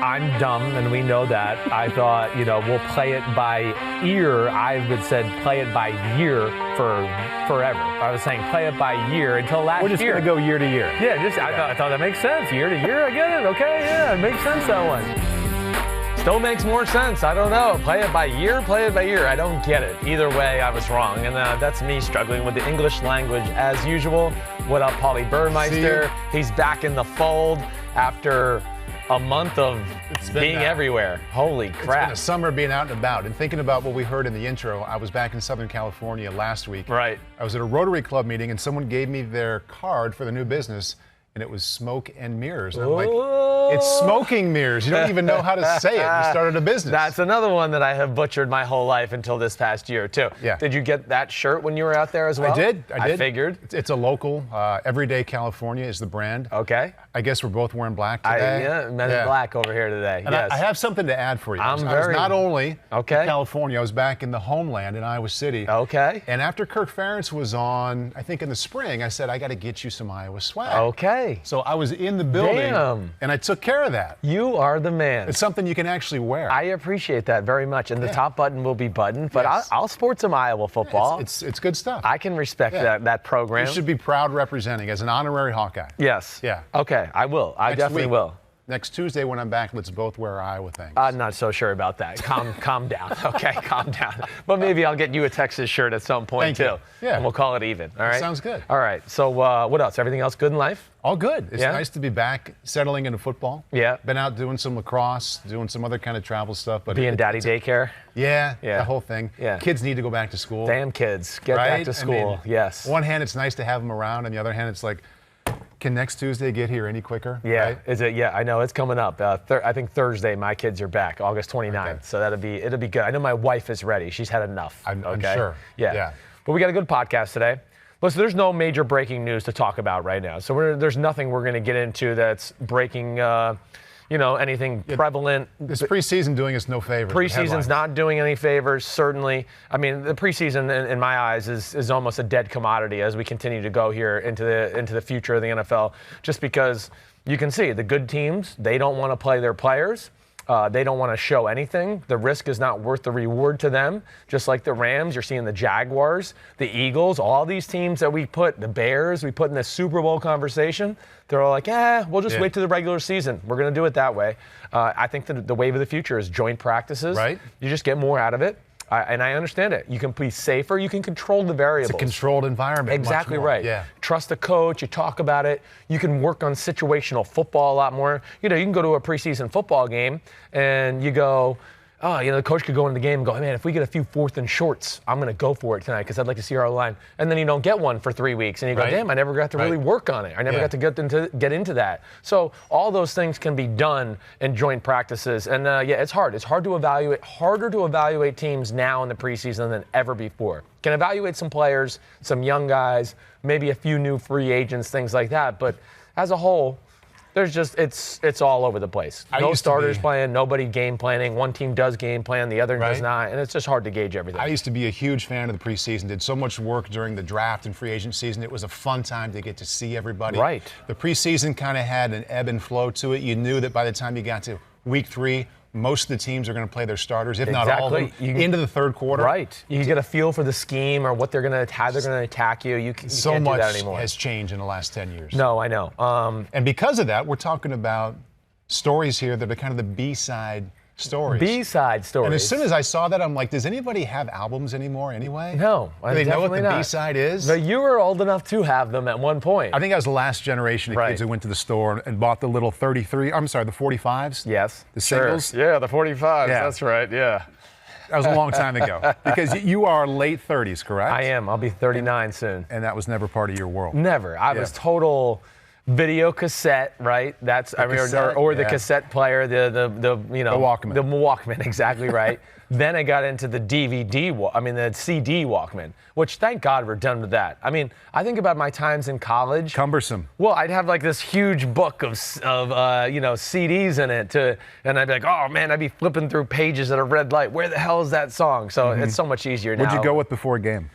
I'm dumb, and we know that. I thought, we'll play it by ear. I would said play it by year for forever. I was saying play it by year until last year. We're just going to go year to year. Yeah, I thought that makes sense. Year to year, I get it. Okay, yeah, it makes sense, that one. Still makes more sense. I don't know. Play it by year, play it by year. I don't get it. Either way, I was wrong. And that's me struggling with the English language as usual. What up, Paulie Burmeister? He's back in the fold after a month of being everywhere. Holy crap. It's been a summer being out and about. And thinking about what we heard in the intro, I was back in Southern California last week. Right. I was at a Rotary Club meeting, and someone gave me their card for the new business, and it was smoke and mirrors. And I'm like, it's smoking mirrors. You don't even know how to say it. You started a business. That's another one that I have butchered my whole life until this past year, too. Yeah. Did you get that shirt when you were out there as well? I did. I figured. It's a local. Everyday California is the brand. Okay. I guess we're both wearing black today. Men in black over here today. And yes. I have something to add for you. I was not only in Okay. California, I was back in the homeland in Iowa City. Okay. And after Kirk Ferentz was on, I think in the spring, I said, I got to get you some Iowa swag. Okay. So I was in the building, and I took care of that. You are the man. It's something you can actually wear. I appreciate that very much. And the top button will be buttoned, but I'll sport some Iowa football. It's good stuff. I can respect that program. You should be proud representing as an honorary Hawkeye. Yes. Yeah. Okay, I will. I definitely will. Next Tuesday when I'm back, let's both wear Iowa things. I'm not so sure about that. Calm down. Okay, calm down. But maybe I'll get you a Texas shirt at some point, too. Yeah. And we'll call it even. All right? Sounds good. All right. So what else? Everything else good in life? All good. It's nice to be back, settling into football. Yeah. Been out doing some lacrosse, doing some other kind of travel stuff. But being daddy daycare? Yeah, the whole thing. Yeah. Kids need to go back to school. Damn kids. Get back to school. Yes. On one hand, it's nice to have them around. On the other hand, it's like, can next Tuesday get here any quicker? Yeah, right? Is it? Yeah, I know it's coming up. I think Thursday my kids are back, August 29th. Okay. So it'll be good. I know my wife is ready. She's had enough. I'm sure. Yeah. But we got a good podcast today. Listen, there's no major breaking news to talk about right now. So there's nothing we're going to get into that's breaking. Anything prevalent. This preseason doing us no favors. Preseason's not doing any favors, certainly. I mean, the preseason, in my eyes, is almost a dead commodity as we continue to go here into the future of the NFL, just because you can see the good teams, they don't want to play their players. They don't want to show anything. The risk is not worth the reward to them. Just like the Rams, you're seeing the Jaguars, the Eagles, all these teams that the Bears, we put in the Super Bowl conversation. They're all like, we'll just wait to the regular season. We're going to do it that way. I think that the wave of the future is joint practices. Right. You just get more out of it. And I understand it. You can be safer. You can control the variables. It's a controlled environment. Exactly much more. right. Yeah. Trust the coach. You talk about it. You can work on situational football a lot more. You can go to a preseason football game and you go, the coach could go into the game and go, hey, man, if we get a few 4th and shorts, I'm going to go for it tonight because I'd like to see our line. And then you don't get one for 3 weeks. And you go, damn, I never got to really work on it. I never got to get into that. So all those things can be done in joint practices. And, it's hard. It's harder to evaluate teams now in the preseason than ever before. Can evaluate some players, some young guys, maybe a few new free agents, things like that. But as a whole, there's just it's all over the place. No starters playing, nobody game planning. One team does game plan, the other does not, and it's just hard to gauge everything. I used to be a huge fan of the preseason. Did so much work during the draft and free agent season. It was a fun time to get to see everybody. Right. The preseason kind of had an ebb and flow to it. You knew that by the time you got to week 3, most of the teams are going to play their starters, if not all of them, into the third quarter. Right. You get a feel for the scheme or how they're going to attack you. You can't do that anymore. So much has changed in the last 10 years. No, I know. And because of that, we're talking about stories here that are kind of the B-side stories. B-side stories. And as soon as I saw that, I'm like, does anybody have albums anymore anyway? No, do they know what the B-side is? But you were old enough to have them at one point. I think I was the last generation of kids who went to the store and bought the little the 45s. Yes. The singles. Yeah, the 45s. Yeah. That's right, yeah. That was a long time ago. Because you are late 30s, correct? I am. I'll be 39 soon. And that was never part of your world? Never. I was total video cassette, right? That's the cassette player, the Walkman. The Walkman, exactly right. Then I got into the the CD Walkman, which thank God we're done with that. I mean, I think about my times in college. Cumbersome. Well, I'd have like this huge book of CDs in it and I'd be like, oh man, I'd be flipping through pages at a red light. Where the hell is that song? So it's so much easier now. What'd you go with before a game?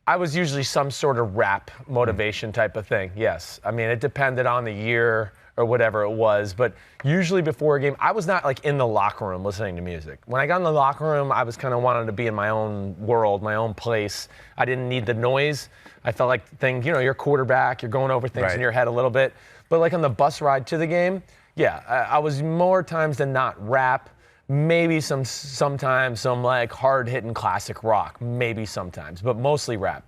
I was usually some sort of rap motivation type of thing, yes. I mean, it depended on the year or whatever it was. But usually before a game, I was not like in the locker room listening to music. When I got in the locker room, I was kind of wanting to be in my own world, my own place. I didn't need the noise. I felt like you're a quarterback, you're going over things in your head a little bit. But like on the bus ride to the game, I was more times than not rap. Maybe sometimes some like hard-hitting classic rock, maybe sometimes, but mostly rap.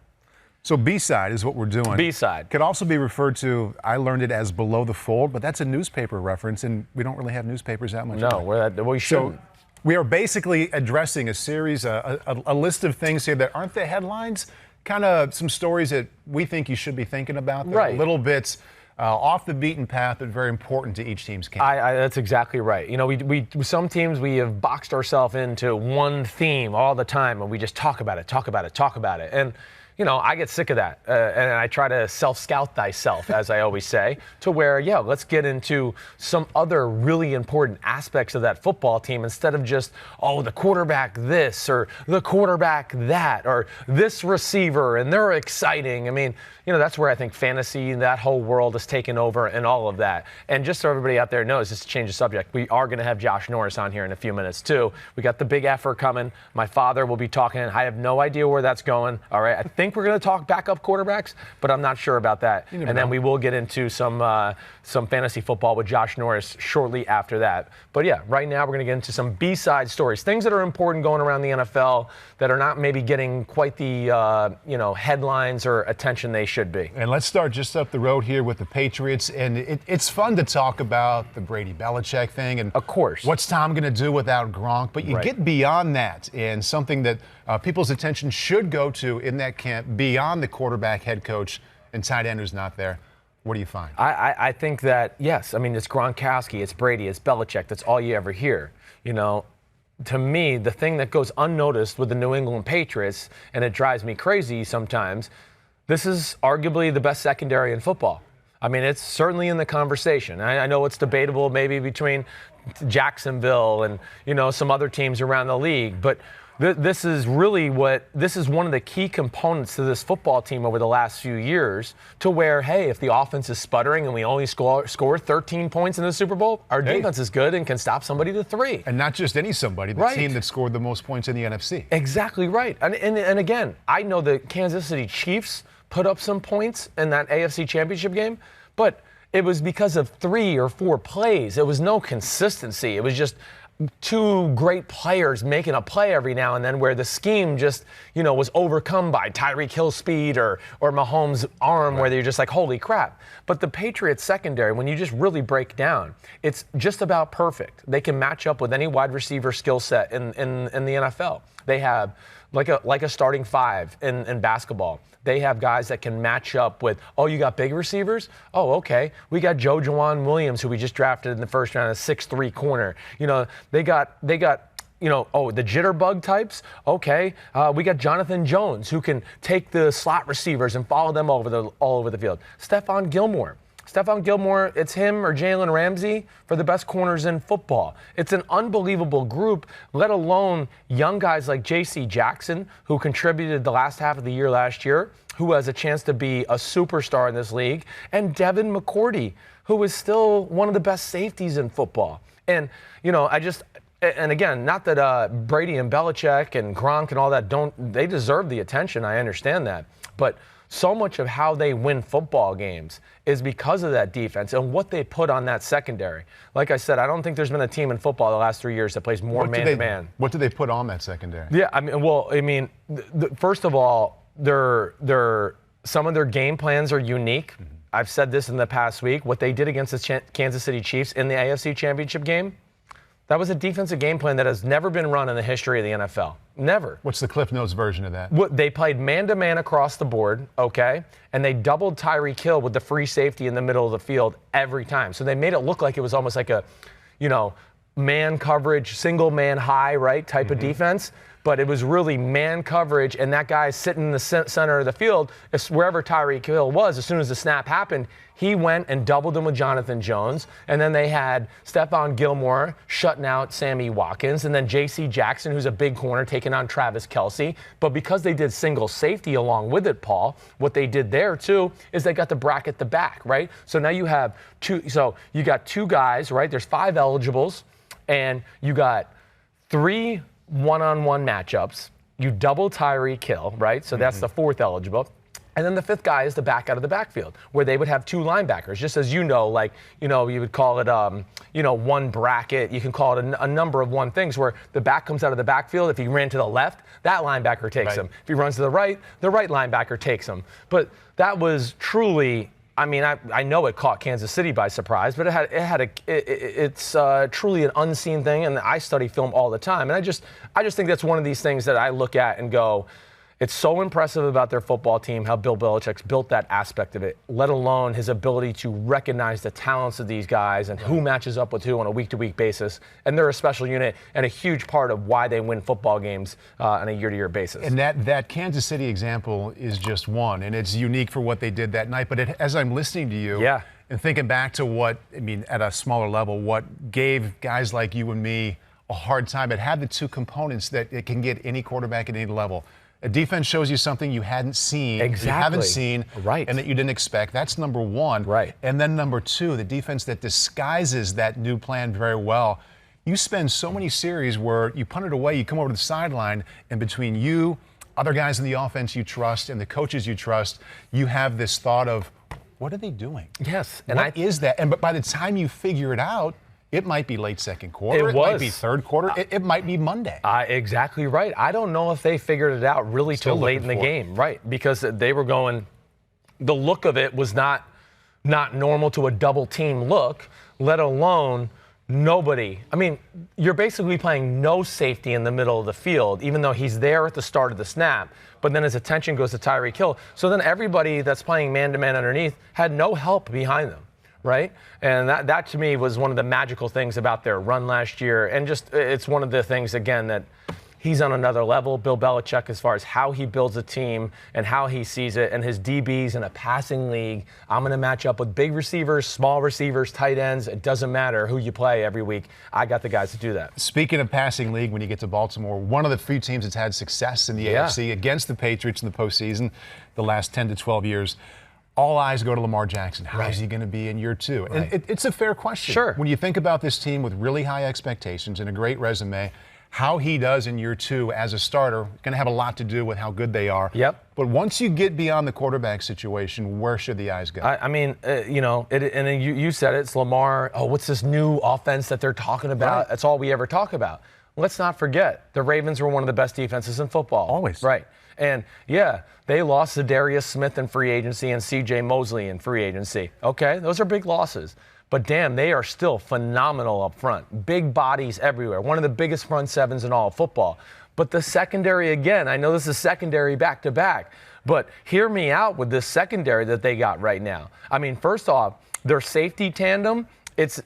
So B-side is what we're doing. B-side. Could also be referred to, I learned it as below the fold, but that's a newspaper reference, and we don't really have newspapers that much. No, we shouldn't. So we are basically addressing a series, a list of things here that aren't the headlines, kind of some stories that we think you should be thinking about. They're a little bit off the beaten path, but very important to each team's game. That's exactly right. We some teams, we have boxed ourselves into one theme all the time, and we just talk about it. And I get sick of that, and I try to self-scout thyself, as I always say, to where, let's get into some other really important aspects of that football team instead of just, the quarterback this or the quarterback that or this receiver, and they're exciting. I mean, that's where I think fantasy, that whole world is taken over and all of that. And just so everybody out there knows, just to change the subject, we are going to have Josh Norris on here in a few minutes, too. We got the big effort coming. My father will be talking, and I have no idea where that's going. All right, I think we're going to talk backup quarterbacks, but I'm not sure about that. And then we will get into some fantasy football with Josh Norris shortly after that. But right now we're going to get into some B-side stories, things that are important going around the NFL that are not maybe getting quite the headlines or attention they should be. And let's start just up the road here with the Patriots. And it's fun to talk about the Brady-Belichick thing. And of course, what's Tom going to do without Gronk? But you get beyond that, and something that people's attention should go to in that camp, beyond the quarterback, head coach, and tight end who's not there. What do you find? I think that, yes, I mean, it's Gronkowski, it's Brady, it's Belichick. That's all you ever hear. To me, the thing that goes unnoticed with the New England Patriots, and it drives me crazy sometimes, this is arguably the best secondary in football. I mean, it's certainly in the conversation. I know it's debatable maybe between Jacksonville and, some other teams around the league, but this is one of the key components to this football team over the last few years, to where, hey, if the offense is sputtering and we only score 13 points in the Super Bowl, our defense is good and can stop somebody to 3. And not just any somebody, the team that scored the most points in the NFC. Exactly right. And again, I know the Kansas City Chiefs put up some points in that AFC Championship game, but it was because of 3 or 4 plays. It was no consistency. It was just 2 great players making a play every now and then, where the scheme just, was overcome by Tyreek Hill's speed or Mahomes' arm, where you're just like, holy crap. But the Patriots secondary, when you just really break down, it's just about perfect. They can match up with any wide receiver skill set in the NFL. They have like a starting 5 in basketball. They have guys that can match up with, you got big receivers? Oh, okay. We got Jawan Williams, who we just drafted in the first round, a 6'3" corner. They got the jitterbug types. Okay. We got Jonathan Jones, who can take the slot receivers and follow them all over the field. Stephon Gilmore, it's him or Jalen Ramsey for the best corners in football. It's an unbelievable group, let alone young guys like J.C. Jackson, who contributed the last half of the year last year, who has a chance to be a superstar in this league, and Devin McCourty, who is still one of the best safeties in football. And, and again, not that Brady and Belichick and Gronk and all that they deserve the attention. I understand that. But so much of how they win football games is because of that defense and what they put on that secondary. Like I said, I don't think there's been a team in football the last 3 years that plays more man-to-man. What do they put on that secondary? Yeah, first of all, some of their game plans are unique. Mm-hmm. I've said this in the past week. What they did against the Kansas City Chiefs in the AFC Championship game, that was a defensive game plan that has never been run in the history of the NFL. Never. What's the Cliff Notes version of that? They played man-to-man across the board, okay? And they doubled Tyreek Hill with the free safety in the middle of the field every time. So they made it look like it was almost like a, man coverage, single man high, right, type of defense. but it was really man coverage, and that guy sitting in the center of the field, wherever Tyreek Hill was, as soon as the snap happened, he went and doubled him with Jonathan Jones, and then they had Stephon Gilmore shutting out Sammy Watkins, and then J.C. Jackson, who's a big corner, taking on Travis Kelce. But because they did single safety along with it, Paul, what they did there too is they got to bracket the back, right? So now you have you got two guys, right? There's 5 eligibles, and you got 3 one-on-one matchups. You double Tyreek Hill, right? So that's the 4th eligible. And then the 5th guy is the back out of the backfield, where they would have 2 linebackers, just as you would call it, one bracket. You can call it a number of one things, where the back comes out of the backfield. If he ran to the left, that linebacker takes him. If he runs to the right linebacker takes him. But that was truly, I know it caught Kansas City by surprise, but it's truly an unseen thing, and I study film all the time. And I just think that's one of these things that I look at and go, it's so impressive about their football team, how Bill Belichick's built that aspect of it, let alone his ability to recognize the talents of these guys and who matches up with who on a week-to-week basis. And they're a special unit and a huge part of why they win football games on a year-to-year basis. And that Kansas City example is just one, and it's unique for what they did that night. But as I'm listening to you and thinking back to at a smaller level, what gave guys like you and me a hard time, it had the 2 components that it can get any quarterback at any level. A defense shows you something you hadn't seen, you haven't seen, and that you didn't expect. That's number 1. Right. And then number 2, the defense that disguises that new plan very well. You spend so many series where you punt it away, you come over to the sideline, and between you, other guys in the offense you trust, and the coaches you trust, you have this thought of, what are they doing? Yes. And what is that? But by the time you figure it out, it might be late second quarter. It might be third quarter. It might be Monday. Exactly right. I don't know if they figured it out really till late in the game. Right. Because they were going, the look of it was not normal to a double team look, let alone nobody. You're basically playing no safety in the middle of the field, even though he's there at the start of the snap. But then his attention goes to Tyreek Hill. So then everybody that's playing man-to-man underneath had no help behind them. Right? And that to me was one of the magical things about their run last year. And just, it's one of the things, again, that he's on another level, Bill Belichick, as far as how he builds a team and how he sees it, and his DBs in a passing league. I'm going to match up with big receivers, small receivers, tight ends. It doesn't matter who you play every week. I got the guys to do that. Speaking of passing league, when you get to Baltimore, one of the few teams that's had success in the AFC against the Patriots in the postseason the last 10 to 12 years. All eyes go to Lamar Jackson. How is he going to be in year 2? Right. And it's a fair question. Sure. When you think about this team with really high expectations and a great resume, how he does in year 2 as a starter going to have a lot to do with how good they are. Yep. But once you get beyond the quarterback situation, where should the eyes go? You said it, it's Lamar. Oh, what's this new offense that they're talking about? Right. That's all we ever talk about. Let's not forget, the Ravens were one of the best defenses in football. Always. Right. And, they lost Zadarius Smith in free agency and C.J. Mosley in free agency. Okay, those are big losses. But, damn, they are still phenomenal up front. Big bodies everywhere. One of the biggest front sevens in all of football. But the secondary, again, I know this is secondary back-to-back, but hear me out with this secondary that they got right now. First off, their safety tandem,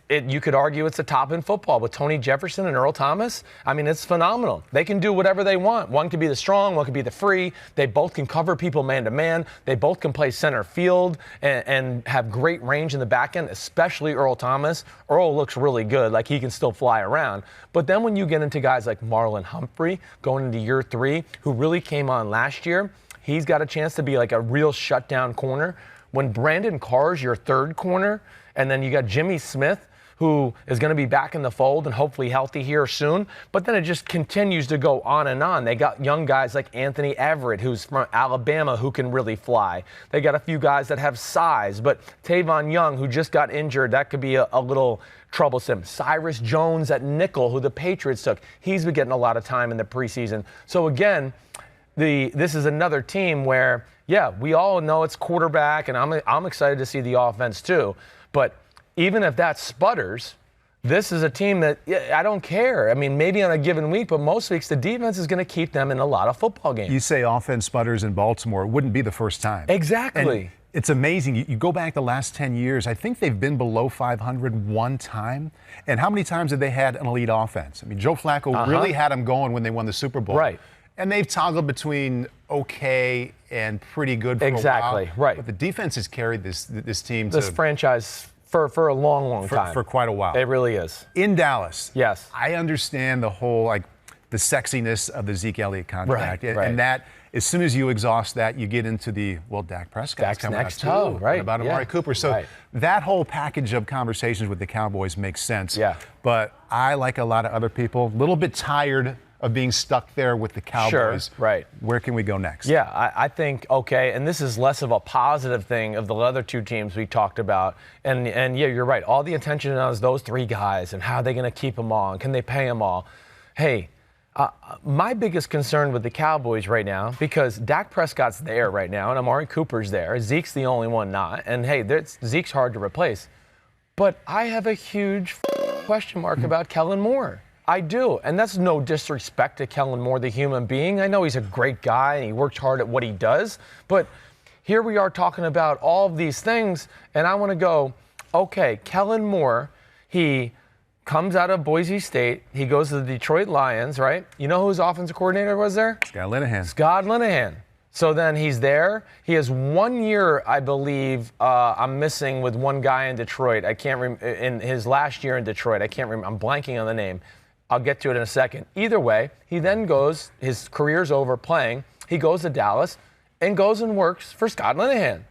you could argue it's the top in football with Tony Jefferson and Earl Thomas. It's phenomenal. They can do whatever they want. One could be the strong, one could be the free. They both can cover people man-to-man. They both can play center field and have great range in the back end, especially Earl Thomas. Earl looks really good, like he can still fly around. But then when you get into guys like Marlon Humphrey going into year 3, who really came on last year, he's got a chance to be like a real shutdown corner. When Brandon Carr's your 3rd corner, and then you got Jimmy Smith, who is going to be back in the fold and hopefully healthy here soon. But then it just continues to go on and on. They got young guys like Anthony Everett, who's from Alabama, who can really fly. They got a few guys that have size. But Tavon Young, who just got injured, that could be a little troublesome. Cyrus Jones at nickel, who the Patriots took. He's been getting a lot of time in the preseason. So, again, this is another team where, we all know it's quarterback, and I'm excited to see the offense too. But even if that sputters, this is a team that I don't care. Maybe on a given week, but most weeks the defense is going to keep them in a lot of football games. You say offense sputters in Baltimore. It wouldn't be the first time. Exactly. It's amazing. You go back the last 10 years, I think they've been below 500 one time. And how many times have they had an elite offense? I mean, Joe Flacco really had them going when they won the Super Bowl. Right. And they've toggled between okay and pretty good for a while. Exactly, right. But the defense has carried this team this franchise for a long time. For quite a while. It really is. In Dallas. Yes. I understand the whole, the sexiness of the Zeke Elliott contract. Right. And that, as soon as you exhaust that, you get into Dak Prescott's coming next out too. Right. What about Amari Cooper? So that whole package of conversations with the Cowboys makes sense. Yeah. But I, like a lot of other people, a little bit tired of being stuck there with the Cowboys. Sure, right. Where can we go next? Yeah, I think, okay, and this is less of a positive thing of the other two teams we talked about. And yeah, you're right. All the attention is those three guys and how are they going to keep them all and can they pay them all? Hey, my biggest concern with the Cowboys right now, because Dak Prescott's there right now and Amari Cooper's there. Zeke's the only one not. And hey, Zeke's hard to replace. But I have a huge question mark about Kellen Moore. I do, and that's no disrespect to Kellen Moore, the human being. I know he's a great guy and he works hard at what he does, but here we are talking about all of these things, and I want to go, okay, Kellen Moore, he comes out of Boise State, he goes to the Detroit Lions, right? You know who his offensive coordinator was there? Scott Linehan. Scott Linehan. So then he's there. He has 1 year, I believe, I'm missing with one guy in Detroit. I can't remember, in his last year in Detroit. I can't remember. I'm blanking on the name. I'll get to it in a second. Either way, he then goes, his career's over playing. He goes to Dallas and goes and works for Scott Linehan.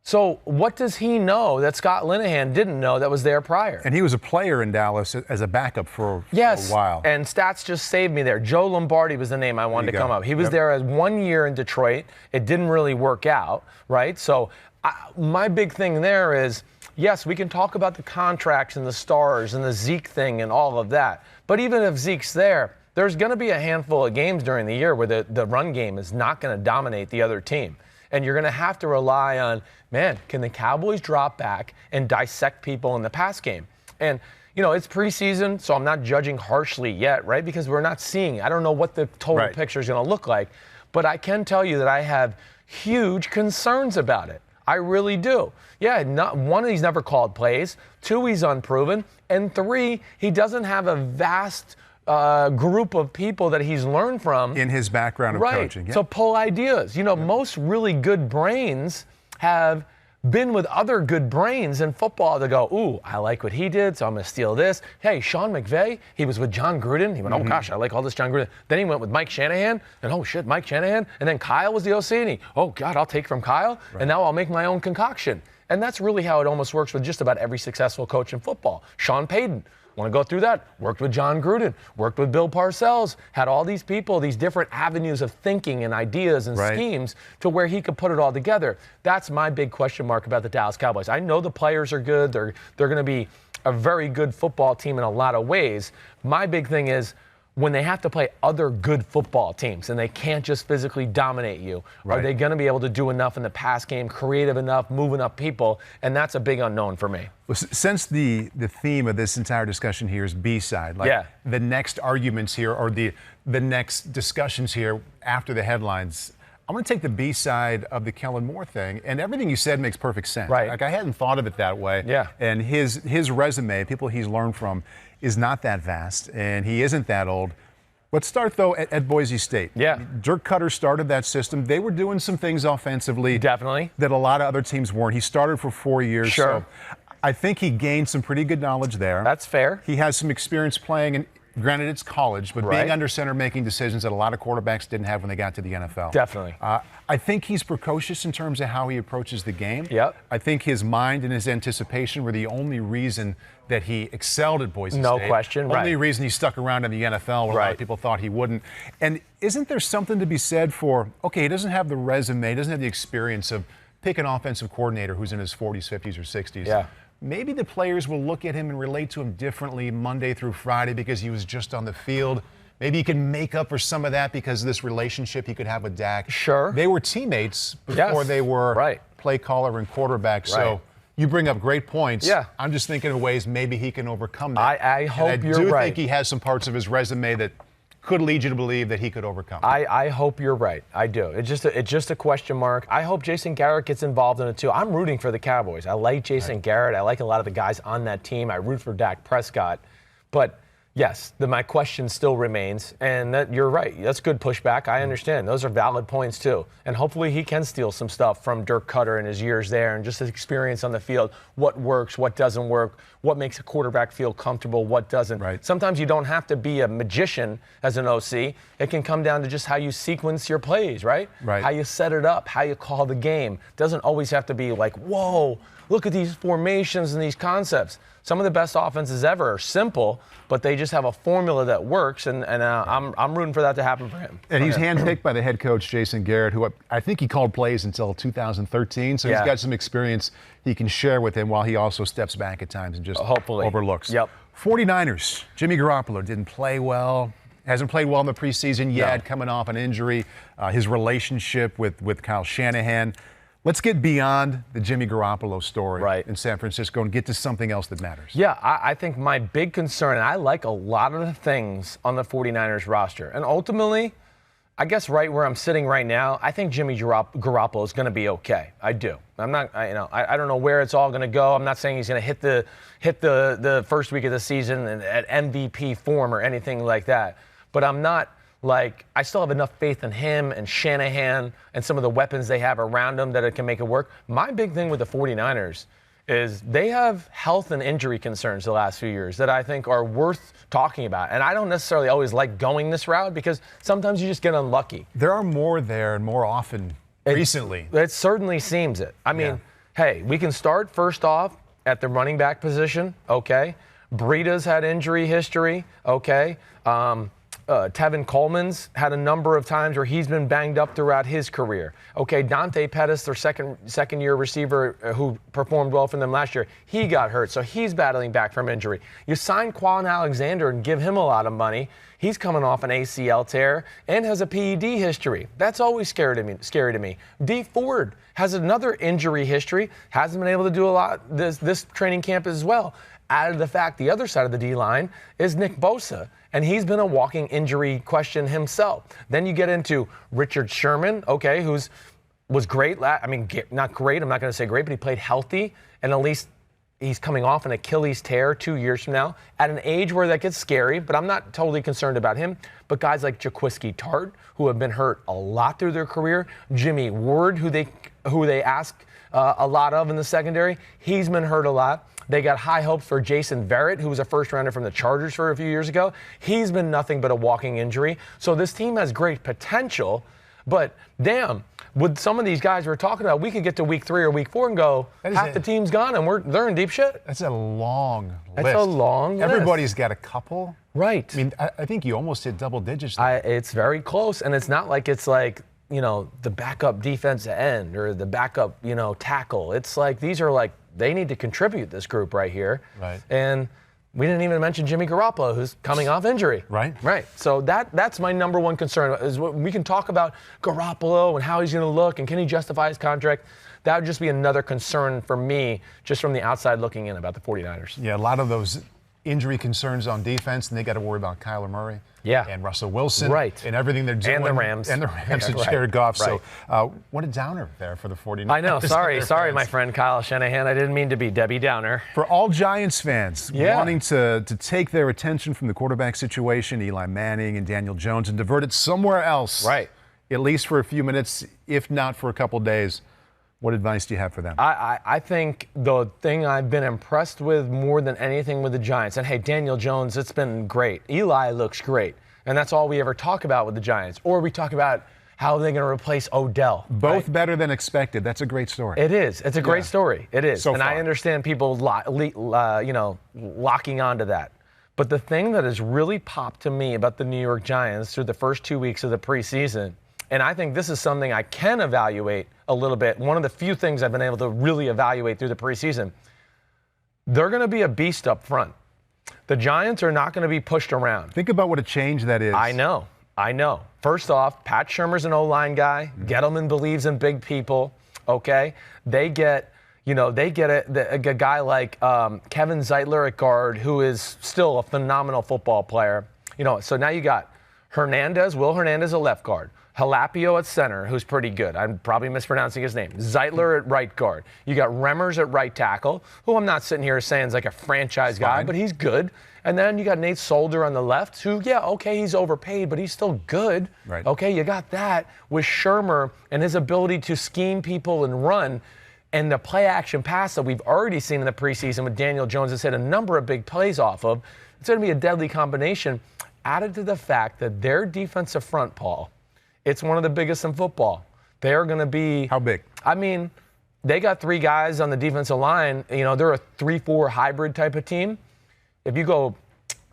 So what does he know that Scott Linehan didn't know that was there prior? And he was a player in Dallas as a backup for a while. And stats just saved me there. Joe Lombardi was the name I wanted to come up. He was there as 1 year in Detroit. It didn't really work out, right? So my big thing there is, yes, we can talk about the contracts and the stars and the Zeke thing and all of that. But even if Zeke's there, there's going to be a handful of games during the year where the run game is not going to dominate the other team. And you're going to have to rely on, man, can the Cowboys drop back and dissect people in the pass game? And, you know, it's preseason, so I'm not judging harshly yet, right? Because we're not seeing. I don't know what the total picture is going to look like. But I can tell you that I have huge concerns about it. I really do. Yeah, one, he's never called plays. Two, he's unproven. And three, he doesn't have a vast group of people that he's learned from. In his background of coaching. Yeah. So pull ideas. You know, most really good brains have been with other good brains in football to go, ooh, I like what he did, so I'm going to steal this. Hey, Sean McVay, he was with John Gruden. He went, oh, gosh, I like all this John Gruden. Then he went with Mike Shanahan, and oh, shit, Mike Shanahan. And then Kyle was the OC, and he, oh, God, I'll take from Kyle, and now I'll make my own concoction. And that's really how it almost works with just about every successful coach in football. Sean Payton. Want to go through that? Worked with John Gruden, worked with Bill Parcells, had all these people, these different avenues of thinking and ideas and schemes to where he could put it all together. That's my big question mark about the Dallas Cowboys. I know the players are good. They're going to be a very good football team in a lot of ways. My big thing is when they have to play other good football teams and they can't just physically dominate you, are they going to be able to do enough in the pass game, creative enough, moving up people? And that's a big unknown for me. Well, since the theme of this entire discussion here is B-side, the next arguments here or the next discussions here after the headlines, I'm going to take the B-side of the Kellen Moore thing, and everything you said makes perfect sense. Right. Like, I hadn't thought of it that way. Yeah. And his resume, people he's learned from, is not that vast, and he isn't that old. Let's start, though, at Boise State. Yeah. Dirk Cutter started that system. They were doing some things offensively. Definitely. That a lot of other teams weren't. He started for 4 years. Sure. So I think he gained some pretty good knowledge there. That's fair. He has some experience playing, and granted it's college, but being under center, making decisions that a lot of quarterbacks didn't have when they got to the NFL. Definitely. I think he's precocious in terms of how he approaches the game. Yep. I think his mind and his anticipation were the only reason that he excelled at Boise State. No question, Only reason he stuck around in the NFL where a lot of people thought he wouldn't. And isn't there something to be said for, okay, he doesn't have the resume, he doesn't have the experience of pick an offensive coordinator who's in his 40s, 50s, or 60s. Yeah. Maybe the players will look at him and relate to him differently Monday through Friday because he was just on the field. Maybe he can make up for some of that because of this relationship he could have with Dak. Sure. They were teammates before they were play caller and quarterback. So you bring up great points. Yeah. I'm just thinking of ways maybe he can overcome that. I hope you're right. I do think he has some parts of his resume that could lead you to believe that he could overcome. I hope you're right. I do. It's just a question mark. I hope Jason Garrett gets involved in it too. I'm rooting for the Cowboys. I like Jason Garrett. I like a lot of the guys on that team. I root for Dak Prescott. But yes, my question still remains, and that you're right. That's good pushback. I understand. Those are valid points too. And hopefully he can steal some stuff from Dirk Cutter in his years there and just his experience on the field, what works, what doesn't work, what makes a quarterback feel comfortable, what doesn't. Right. Sometimes you don't have to be a magician as an OC. It can come down to just how you sequence your plays, right? Right. How you set it up, how you call the game. Doesn't always have to be like, whoa, look at these formations and these concepts. Some of the best offenses ever are simple, but they just have a formula that works, and I'm rooting for that to happen for him. And he's handpicked by the head coach, Jason Garrett, who I think he called plays until 2013, so he's got some experience he can share with him while he also steps back at times and just overlooks. Yep. 49ers, Jimmy Garoppolo didn't play well. Hasn't played well in the preseason yet, coming off an injury. His relationship with Kyle Shanahan. Let's get beyond the Jimmy Garoppolo story in San Francisco and get to something else that matters. Yeah, I think my big concern, and I like a lot of the things on the 49ers roster, and ultimately, I guess right where I'm sitting right now, I think Jimmy Garoppolo is going to be okay. I do. I'm not, I don't know where it's all going to go. I'm not saying he's going to hit the first week of the season at MVP form or anything like that, but I'm not. I still have enough faith in him and Shanahan and some of the weapons they have around him that it can make it work. My big thing with the 49ers is they have health and injury concerns the last few years that I think are worth talking about. And I don't necessarily always like going this route because sometimes you just get unlucky. There are more there and more often recently. It certainly seems it. I mean, hey, we can start first off at the running back position, okay? Breida's had injury history, okay? Tevin Coleman's had a number of times where he's been banged up throughout his career. Okay, Dante Pettis, their second-year receiver who performed well for them last year, he got hurt, so he's battling back from injury. You sign Quan Alexander and give him a lot of money. He's coming off an ACL tear and has a PED history. That's always scary to me. Dee Ford has another injury history, hasn't been able to do a lot this training camp as well. Added to the fact the other side of the D-line is Nick Bosa, and he's been a walking injury question himself. Then you get into Richard Sherman, okay, was great. I mean, not great, I'm not going to say great, but he played healthy, and at least he's coming off an Achilles tear 2 years from now at an age where that gets scary, but I'm not totally concerned about him. But guys like Jaquiski Tartt, who have been hurt a lot through their career, Jimmy Ward, who they ask a lot of in the secondary, he's been hurt a lot. They got high hopes for Jason Verrett, who was a first-rounder from the Chargers for a few years ago. He's been nothing but a walking injury. So this team has great potential, but damn, with some of these guys we're talking about, we could get to week 3 or week 4 and go, half the team's gone and they're in deep shit. That's a long list. That's a long list. Everybody's got a couple. Right. I mean, I think you almost hit double digits. It's very close, and it's not like it's like, the backup defensive end or the backup, tackle. It's like these are like, they need to contribute, this group right here. Right. And we didn't even mention Jimmy Garoppolo, who's coming off injury. Right. Right. So that's my number one concern. Is we can talk about Garoppolo and how he's going to look and can he justify his contract. That would just be another concern for me, just from the outside looking in about the 49ers. Yeah, a lot of those injury concerns on defense, and they got to worry about Kyler Murray. Yeah. And Russell Wilson. Right. And everything they're doing. And the Rams. And Jared Goff. Right. So what a downer there for the 49ers. I know. Sorry, my friend Kyle Shanahan. I didn't mean to be Debbie Downer. For all Giants fans wanting to take their attention from the quarterback situation, Eli Manning and Daniel Jones, and divert it somewhere else. Right. At least for a few minutes, if not for a couple days. What advice do you have for them? I think the thing I've been impressed with more than anything with the Giants, and hey, Daniel Jones, it's been great. Eli looks great. And that's all we ever talk about with the Giants. Or we talk about how they're going to replace Odell. Both better than expected. That's a great story. It is. It's a great story. It is. So and far. I understand people locking onto that. But the thing that has really popped to me about the New York Giants through the first 2 weeks of the preseason, and I think this is something I can evaluate a little bit, one of the few things I've been able to really evaluate through the preseason, they're going to be a beast up front. The Giants are not going to be pushed around. Think about what a change that is. I know. First off, Pat Shurmur's an O-line guy. Gettleman believes in big people, okay? They get a guy like Kevin Zeitler at guard, who is still a phenomenal football player. So now you got Will Hernandez at left guard. Halapio at center, who's pretty good. I'm probably mispronouncing his name. Zeitler at right guard. You got Remmers at right tackle, who I'm not sitting here saying is like a franchise guy, but he's good. And then you got Nate Solder on the left, who, he's overpaid, but he's still good. Right. Okay, you got that with Shermer and his ability to scheme people and run. And the play action pass that we've already seen in the preseason with Daniel Jones has hit a number of big plays off of. It's going to be a deadly combination, added to the fact that their defensive front, Paul, it's one of the biggest in football. They are going to be... How big? I mean, they got 3 guys on the defensive line. They're a 3-4 hybrid type of team. If you go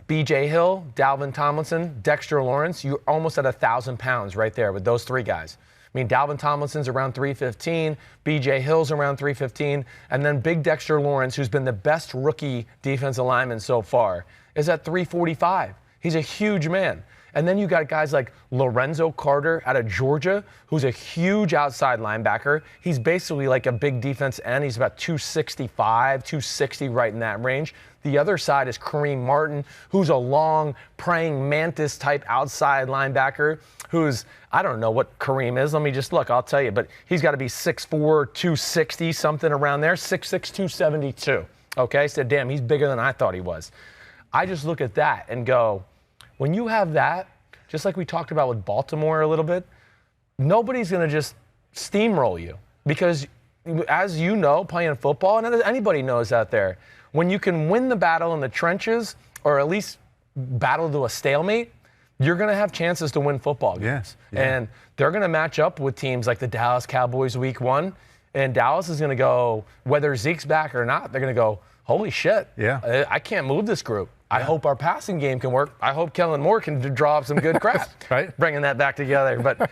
B.J. Hill, Dalvin Tomlinson, Dexter Lawrence, you're almost at 1,000 pounds right there with those 3 guys. I mean, Dalvin Tomlinson's around 315, B.J. Hill's around 315, and then big Dexter Lawrence, who's been the best rookie defensive lineman so far, is at 345. He's a huge man. And then you got guys like Lorenzo Carter out of Georgia, who's a huge outside linebacker. He's basically like a big defense end. He's about 265, 260, right in that range. The other side is Kareem Martin, who's a long, praying mantis type outside linebacker, who's, I don't know what Kareem is. Let me just look. I'll tell you. But he's got to be 6'4", 260, something around there, 6'6", 272. Okay? So, damn, he's bigger than I thought he was. I just look at that and go, when you have that, just like we talked about with Baltimore a little bit, nobody's going to just steamroll you. Because, as you know, playing football, and anybody knows out there, when you can win the battle in the trenches, or at least battle to a stalemate, you're going to have chances to win football games. Yeah. And they're going to match up with teams like the Dallas Cowboys week 1. And Dallas is going to go, whether Zeke's back or not, they're going to go, holy shit, I can't move this group. I hope our passing game can work. I hope Kellen Moore can draw up some good crap, right? Bringing that back together. But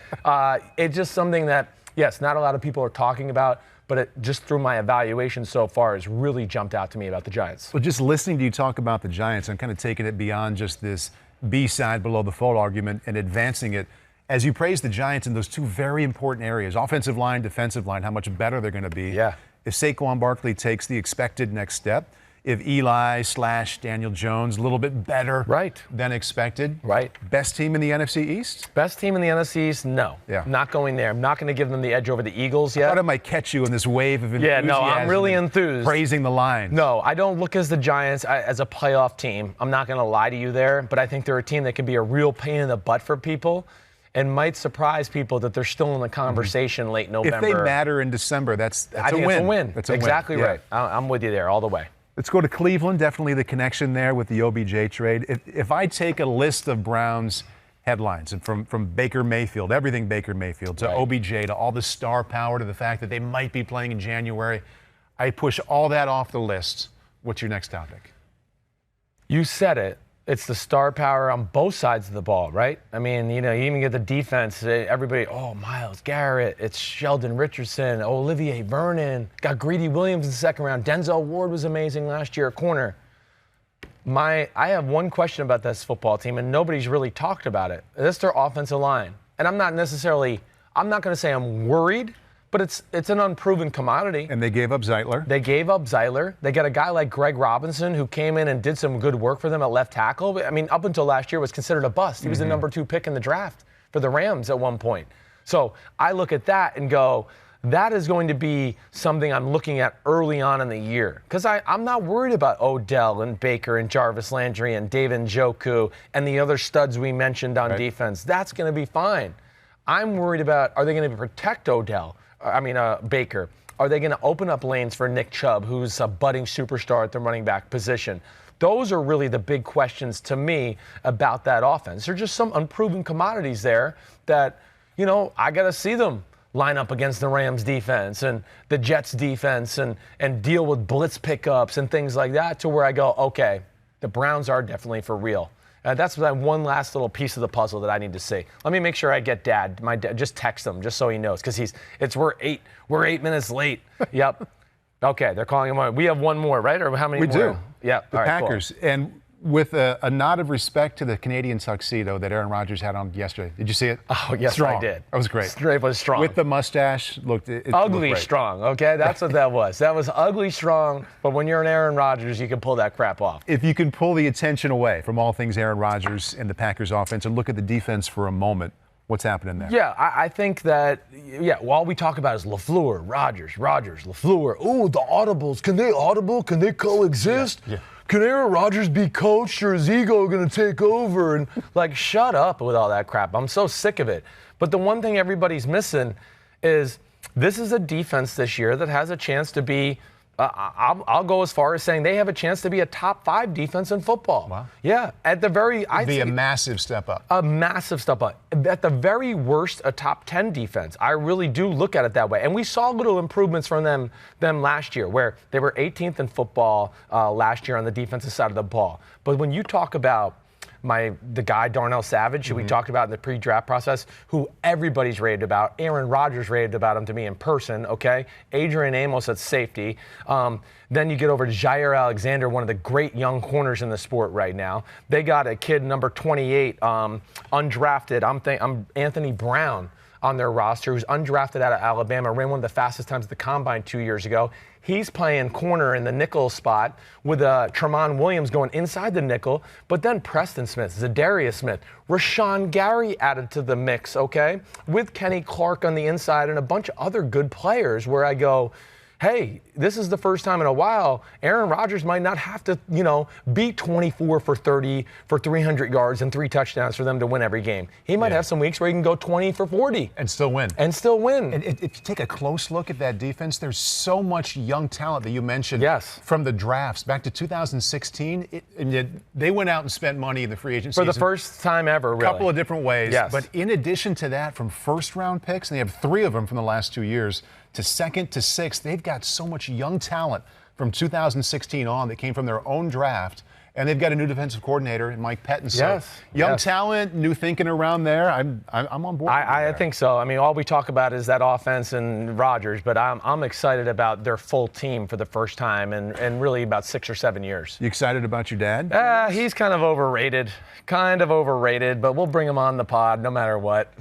it's just something that, yes, not a lot of people are talking about, but it just through my evaluation so far has really jumped out to me about the Giants. Well, just listening to you talk about the Giants, I'm kind of taking it beyond just this B-side below the fold argument and advancing it. As you praise the Giants in those 2 very important areas, offensive line, defensive line, how much better they're going to be. Yeah. If Saquon Barkley takes the expected next step, if Eli/Daniel Jones a little bit better than expected. Right. Best team in the NFC East? Best team in the NFC East? No. Yeah. Not going there. I'm not going to give them the edge over the Eagles yet. I thought it might catch you in this wave of enthusiasm. Yeah, no, I'm really enthused. Praising the line. No, I don't look as the Giants as a playoff team. I'm not going to lie to you there, but I think they're a team that can be a real pain in the butt for people and might surprise people that they're still in the conversation late November. If they matter in December, that's I think a win. It's a win. That's a exactly win. Right. I'm with you there all the way. Let's go to Cleveland. Definitely the connection there with the OBJ trade. If I take a list of Browns headlines, and from Baker Mayfield, everything Baker Mayfield, to OBJ, to all the star power, to the fact that they might be playing in January, I push all that off the list. What's your next topic? You said it. It's the star power on both sides of the ball, right? I mean, you even get the defense. Everybody, Myles Garrett. It's Sheldon Richardson, Olivier Vernon. Got Greedy Williams in the second round. Denzel Ward was amazing last year at corner. I have one question about this football team, and nobody's really talked about it. That's their offensive line. And I'm not going to say I'm worried, but it's an unproven commodity. And they gave up Zeitler. They got a guy like Greg Robinson who came in and did some good work for them at left tackle. I mean, up until last year was considered a bust. He was the number 2 pick in the draft for the Rams at one point. So I look at that and go, that is going to be something I'm looking at early on in the year. Because I'm not worried about Odell and Baker and Jarvis Landry and David Njoku and the other studs we mentioned on defense. That's going to be fine. I'm worried about, are they going to protect Baker? Are they going to open up lanes for Nick Chubb, who's a budding superstar at the running back position? Those are really the big questions to me about that offense. There are just some unproven commodities there that, I got to see them line up against the Rams defense and the Jets defense and deal with blitz pickups and things like that, to where I go, okay, the Browns are definitely for real. That's one last little piece of the puzzle that I need to see. Let me make sure I get my dad. Just text him, just so he knows, because we're 8 minutes late. Yep. Okay, they're calling him on. We have one more, right? Or how many? We more? do. Yeah. The Packers. Cool. And with a nod of respect to the Canadian tuxedo that Aaron Rodgers had on yesterday. Did you see it? Oh, yes, strong. I did. That was great. It was strong. With the mustache, it ugly looked strong, okay? That's what that was. That was ugly strong, but when you're an Aaron Rodgers, you can pull that crap off. If you can pull the attention away from all things Aaron Rodgers and the Packers offense and look at the defense for a moment, what's happening there? Yeah, I think that, all we talk about is LaFleur, Rodgers, LaFleur. Oh, the audibles. Can they audible? Can they coexist? Yeah. Can Aaron Rodgers be coached, or is ego going to take over? And, shut up with all that crap. I'm so sick of it. But the one thing everybody's missing is this is a defense this year that has a chance to be I'll go as far as saying they have a chance to be a top 5 defense in football. Wow. Yeah, at the very, It'd be a massive step up. A massive step up. At the very worst, a top 10 defense. I really do look at it that way. And we saw little improvements from them last year, where they were 18th in football last year on the defensive side of the ball. But when you talk about the guy Darnell Savage, who we talked about in the pre-draft process, who everybody's raved about. Aaron Rodgers raved about him to me in person, okay? Adrian Amos at safety. Then you get over to Jair Alexander, one of the great young corners in the sport right now. They got a kid, number 28, undrafted. I'm Anthony Brown on their roster, who's undrafted out of Alabama, ran one of the fastest times at the Combine 2 years ago. He's playing corner in the nickel spot with Tramon Williams going inside the nickel, but then Preston Smith, Zadarius Smith, Rashawn Gary added to the mix, okay, with Kenny Clark on the inside and a bunch of other good players where I go, hey, this is the first time in a while Aaron Rodgers might not have to, be 24 for 30 for 300 yards and 3 touchdowns for them to win every game. He might have some weeks where he can go 20 for 40. And still win. And if you take a close look at that defense, there's so much young talent that you mentioned from the drafts back to 2016. They went out and spent money in the free agency for the first time ever, really. A couple of different ways. Yes. But in addition to that, from first-round picks, and they have 3 of them from the last 2 years, to second to sixth, they've got so much young talent from 2016 on that came from their own draft, and they've got a new defensive coordinator, Mike Pettin. So young talent, new thinking around there. I'm on board. I think so. I mean, all we talk about is that offense and Rodgers, but I'm excited about their full team for the first time in really about 6 or 7 years. You excited about your dad? He's kind of overrated, but we'll bring him on the pod no matter what.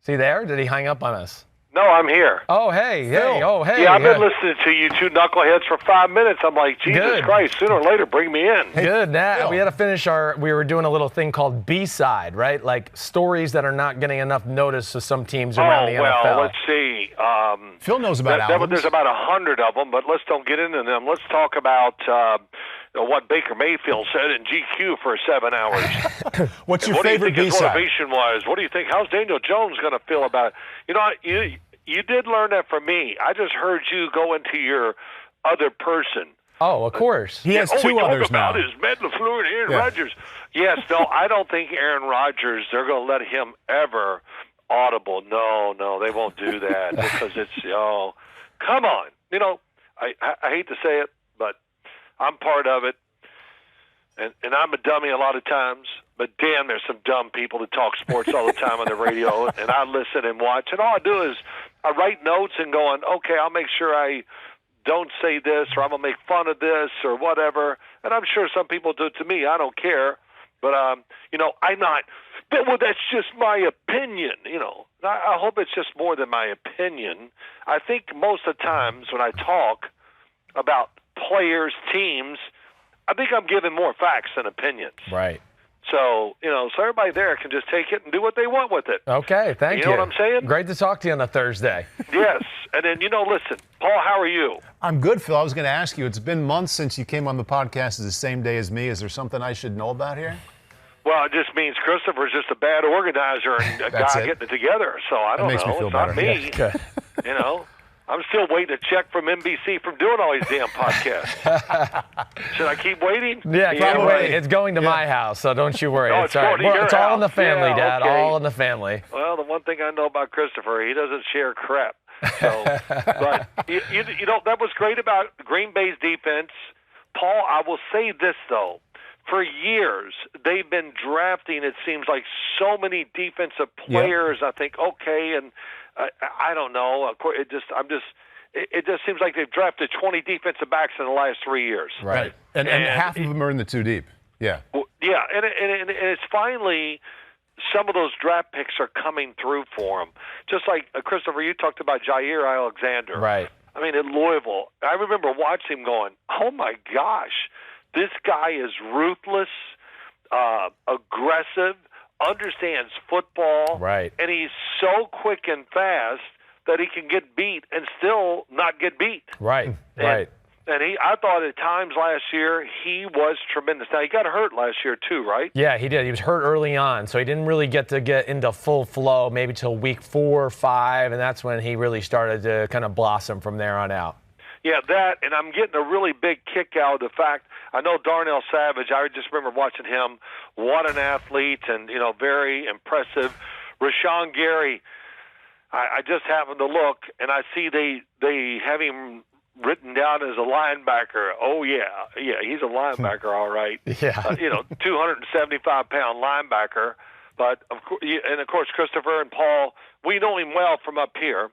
Is he there? Did he hang up on us? No, I'm here. Oh, hey. Yeah, I've been listening to you two knuckleheads for 5 minutes. I'm like, Jesus Christ, sooner or later, bring me in. Good. Now, we had to finish we were doing a little thing called B-side, right? Like stories that are not getting enough notice of some teams around the NFL. Well, let's see. Phil knows about albums. There's about 100 of them, but let's don't get into them. Let's talk about what Baker Mayfield said in GQ for 7 hours. What's your favorite B-side? What do you think his motivation was? What do you think? How's Daniel Jones going to feel about it? You did learn that from me. I just heard you go into your other person. Oh, of course. He has 2 others now. About his Matt LaFleur and Aaron Rodgers. Yes, no, I don't think Aaron Rodgers, they're going to let him ever audible. No, they won't do that because it's, come on. I hate to say it, but I'm part of it. And I'm a dummy a lot of times, but damn, there's some dumb people that talk sports all the time on the radio, and I listen and watch. And all I do is I write notes and going, okay, I'll make sure I don't say this, or I'm going to make fun of this, or whatever. And I'm sure some people do it to me. I don't care. But, I'm not, well, that's just my opinion, I hope it's just more than my opinion. I think most of the times when I talk about players, teams, I think I'm giving more facts than opinions. Right. So, so everybody there can just take it and do what they want with it. Okay, thank you. You know what I'm saying? Great to talk to you on a Thursday. Yes. And then, listen, Paul, how are you? I'm good, Phil. I was going to ask you, it's been months since you came on the podcast the same day as me. Is there something I should know about here? Well, it just means Christopher's just a bad organizer and a guy getting it together. So I don't know. Makes me feel it's better. Not me. Yeah. I'm still waiting to check from NBC from doing all these damn podcasts. Should I keep waiting? Yeah, keep waiting. It's going to my house, so don't you worry. It's all It's all in the family, Dad. Okay. All in the family. Well, the one thing I know about Christopher, he doesn't share crap. So, but that was great about Green Bay's defense. Paul, I will say this though. For years, they've been drafting, it seems like, so many defensive players. I think, okay, and I don't know. it just seems like they've drafted 20 defensive backs in the last 3 years. Right. And half of them are in the too deep. Yeah. Well, yeah, and it's finally some of those draft picks are coming through for him. Just like, Christopher, you talked about Jair Alexander. Right. I mean, in Louisville, I remember watching him going, oh, my gosh, this guy is ruthless, aggressive, understands football. Right. And he's so quick and fast that he can get beat and still not get beat. Right, right. And I thought at times last year he was tremendous. Now, he got hurt last year too, right? Yeah, he did. He was hurt early on, so he didn't really get into full flow maybe till week 4 or 5, and that's when he really started to kind of blossom from there on out. Yeah, that, and I'm getting a really big kick out of the fact, I know Darnell Savage, I just remember watching him, what an athlete, and, very impressive. Rashawn Gary, I just happened to look, and I see they have him written down as a linebacker. Oh, yeah, he's a linebacker, all right. Yeah. 275-pound linebacker. But, of course, Christopher and Paul, we know him well from up here,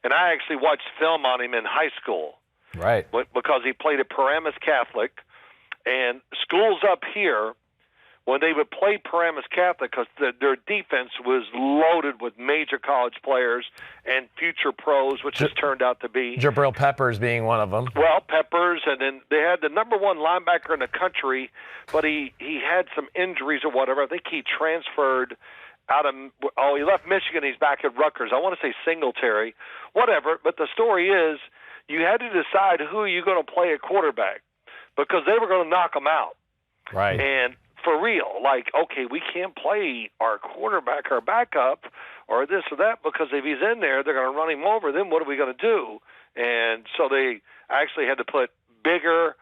and I actually watched film on him in high school. Right. Because he played at Paramus Catholic, and schools up here, when they would play Paramus Catholic, because their defense was loaded with major college players and future pros, which has turned out to be. Jabril Peppers being one of them. Well, Peppers, and then they had the number 1 linebacker in the country, but he had some injuries or whatever. I think he transferred he left Michigan. He's back at Rutgers. I want to say Singletary, whatever. But the story is you had to decide who you're going to play at quarterback because they were going to knock them out. Right. And for real, okay, we can't play our quarterback or backup or this or that because if he's in there, they're going to run him over. Then what are we going to do? And so they actually had to put bigger,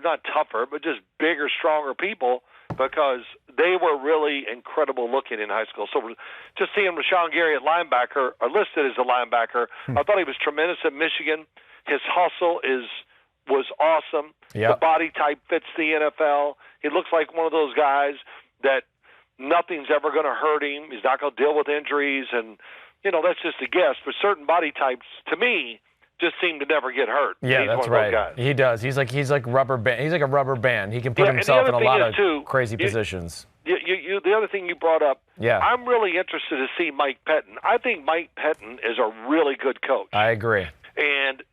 not tougher, but just bigger, stronger people because they were really incredible looking in high school. So just seeing Rashawn Gary at linebacker, or listed as a linebacker, I thought he was tremendous at Michigan. His hustle was awesome. Yep. The body type fits the NFL. He looks like one of those guys that nothing's ever going to hurt him. He's not going to deal with injuries, and that's just a guess. But certain body types, to me, just seem to never get hurt. Yeah, he's that's one of right. those guys. He does. He's like rubber band. He's like a rubber band. He can put himself in a lot of crazy positions. The other thing you brought up, I'm really interested to see Mike Pettin. I think Mike Pettin is a really good coach. I agree. And,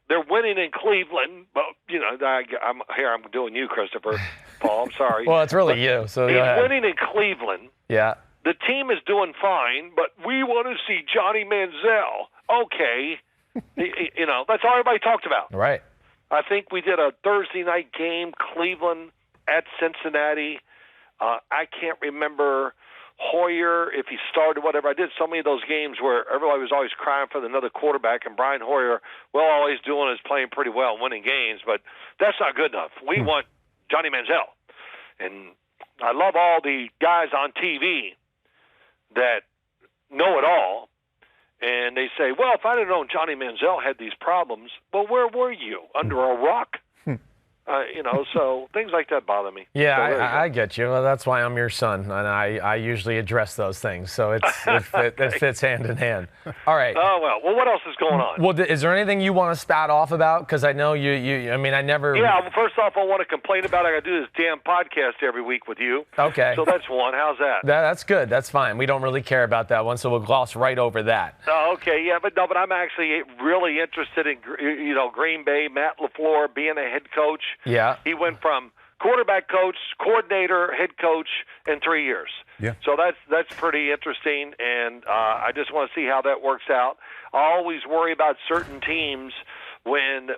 they're winning in Cleveland. But, I'm doing you, Christopher. Paul, I'm sorry. Well, it's really you. So he's winning in Cleveland. Yeah. The team is doing fine, but we want to see Johnny Manziel. Okay. That's all everybody talked about. Right. I think we did a Thursday night game, Cleveland at Cincinnati. I can't remember Hoyer, if he started, whatever. I did so many of those games where everybody was always crying for another quarterback, and Brian Hoyer, all he's doing is playing pretty well and winning games, but that's not good enough. We want Johnny Manziel. And I love all the guys on TV that know it all, and they say, well, if I'd have known Johnny Manziel had these problems, well, where were you? Under a rock? So things like that bother me. Yeah, So I get you. Well, that's why I'm your son, and I usually address those things. So it fits hand in hand. All right. Oh, well, what else is going on? Well, is there anything you want to spout off about? Because I know I never. Yeah, well, first off, I want to complain about it. I got to do this damn podcast every week with you. Okay. So that's one. How's that? That's good. That's fine. We don't really care about that one, so we'll gloss right over that. Oh, okay. Yeah, but I'm actually really interested in, Green Bay, Matt LaFleur being a head coach. Yeah. He went from quarterback coach, coordinator, head coach in 3 years. Yeah. So that's pretty interesting, and I just want to see how that works out. I always worry about certain teams when,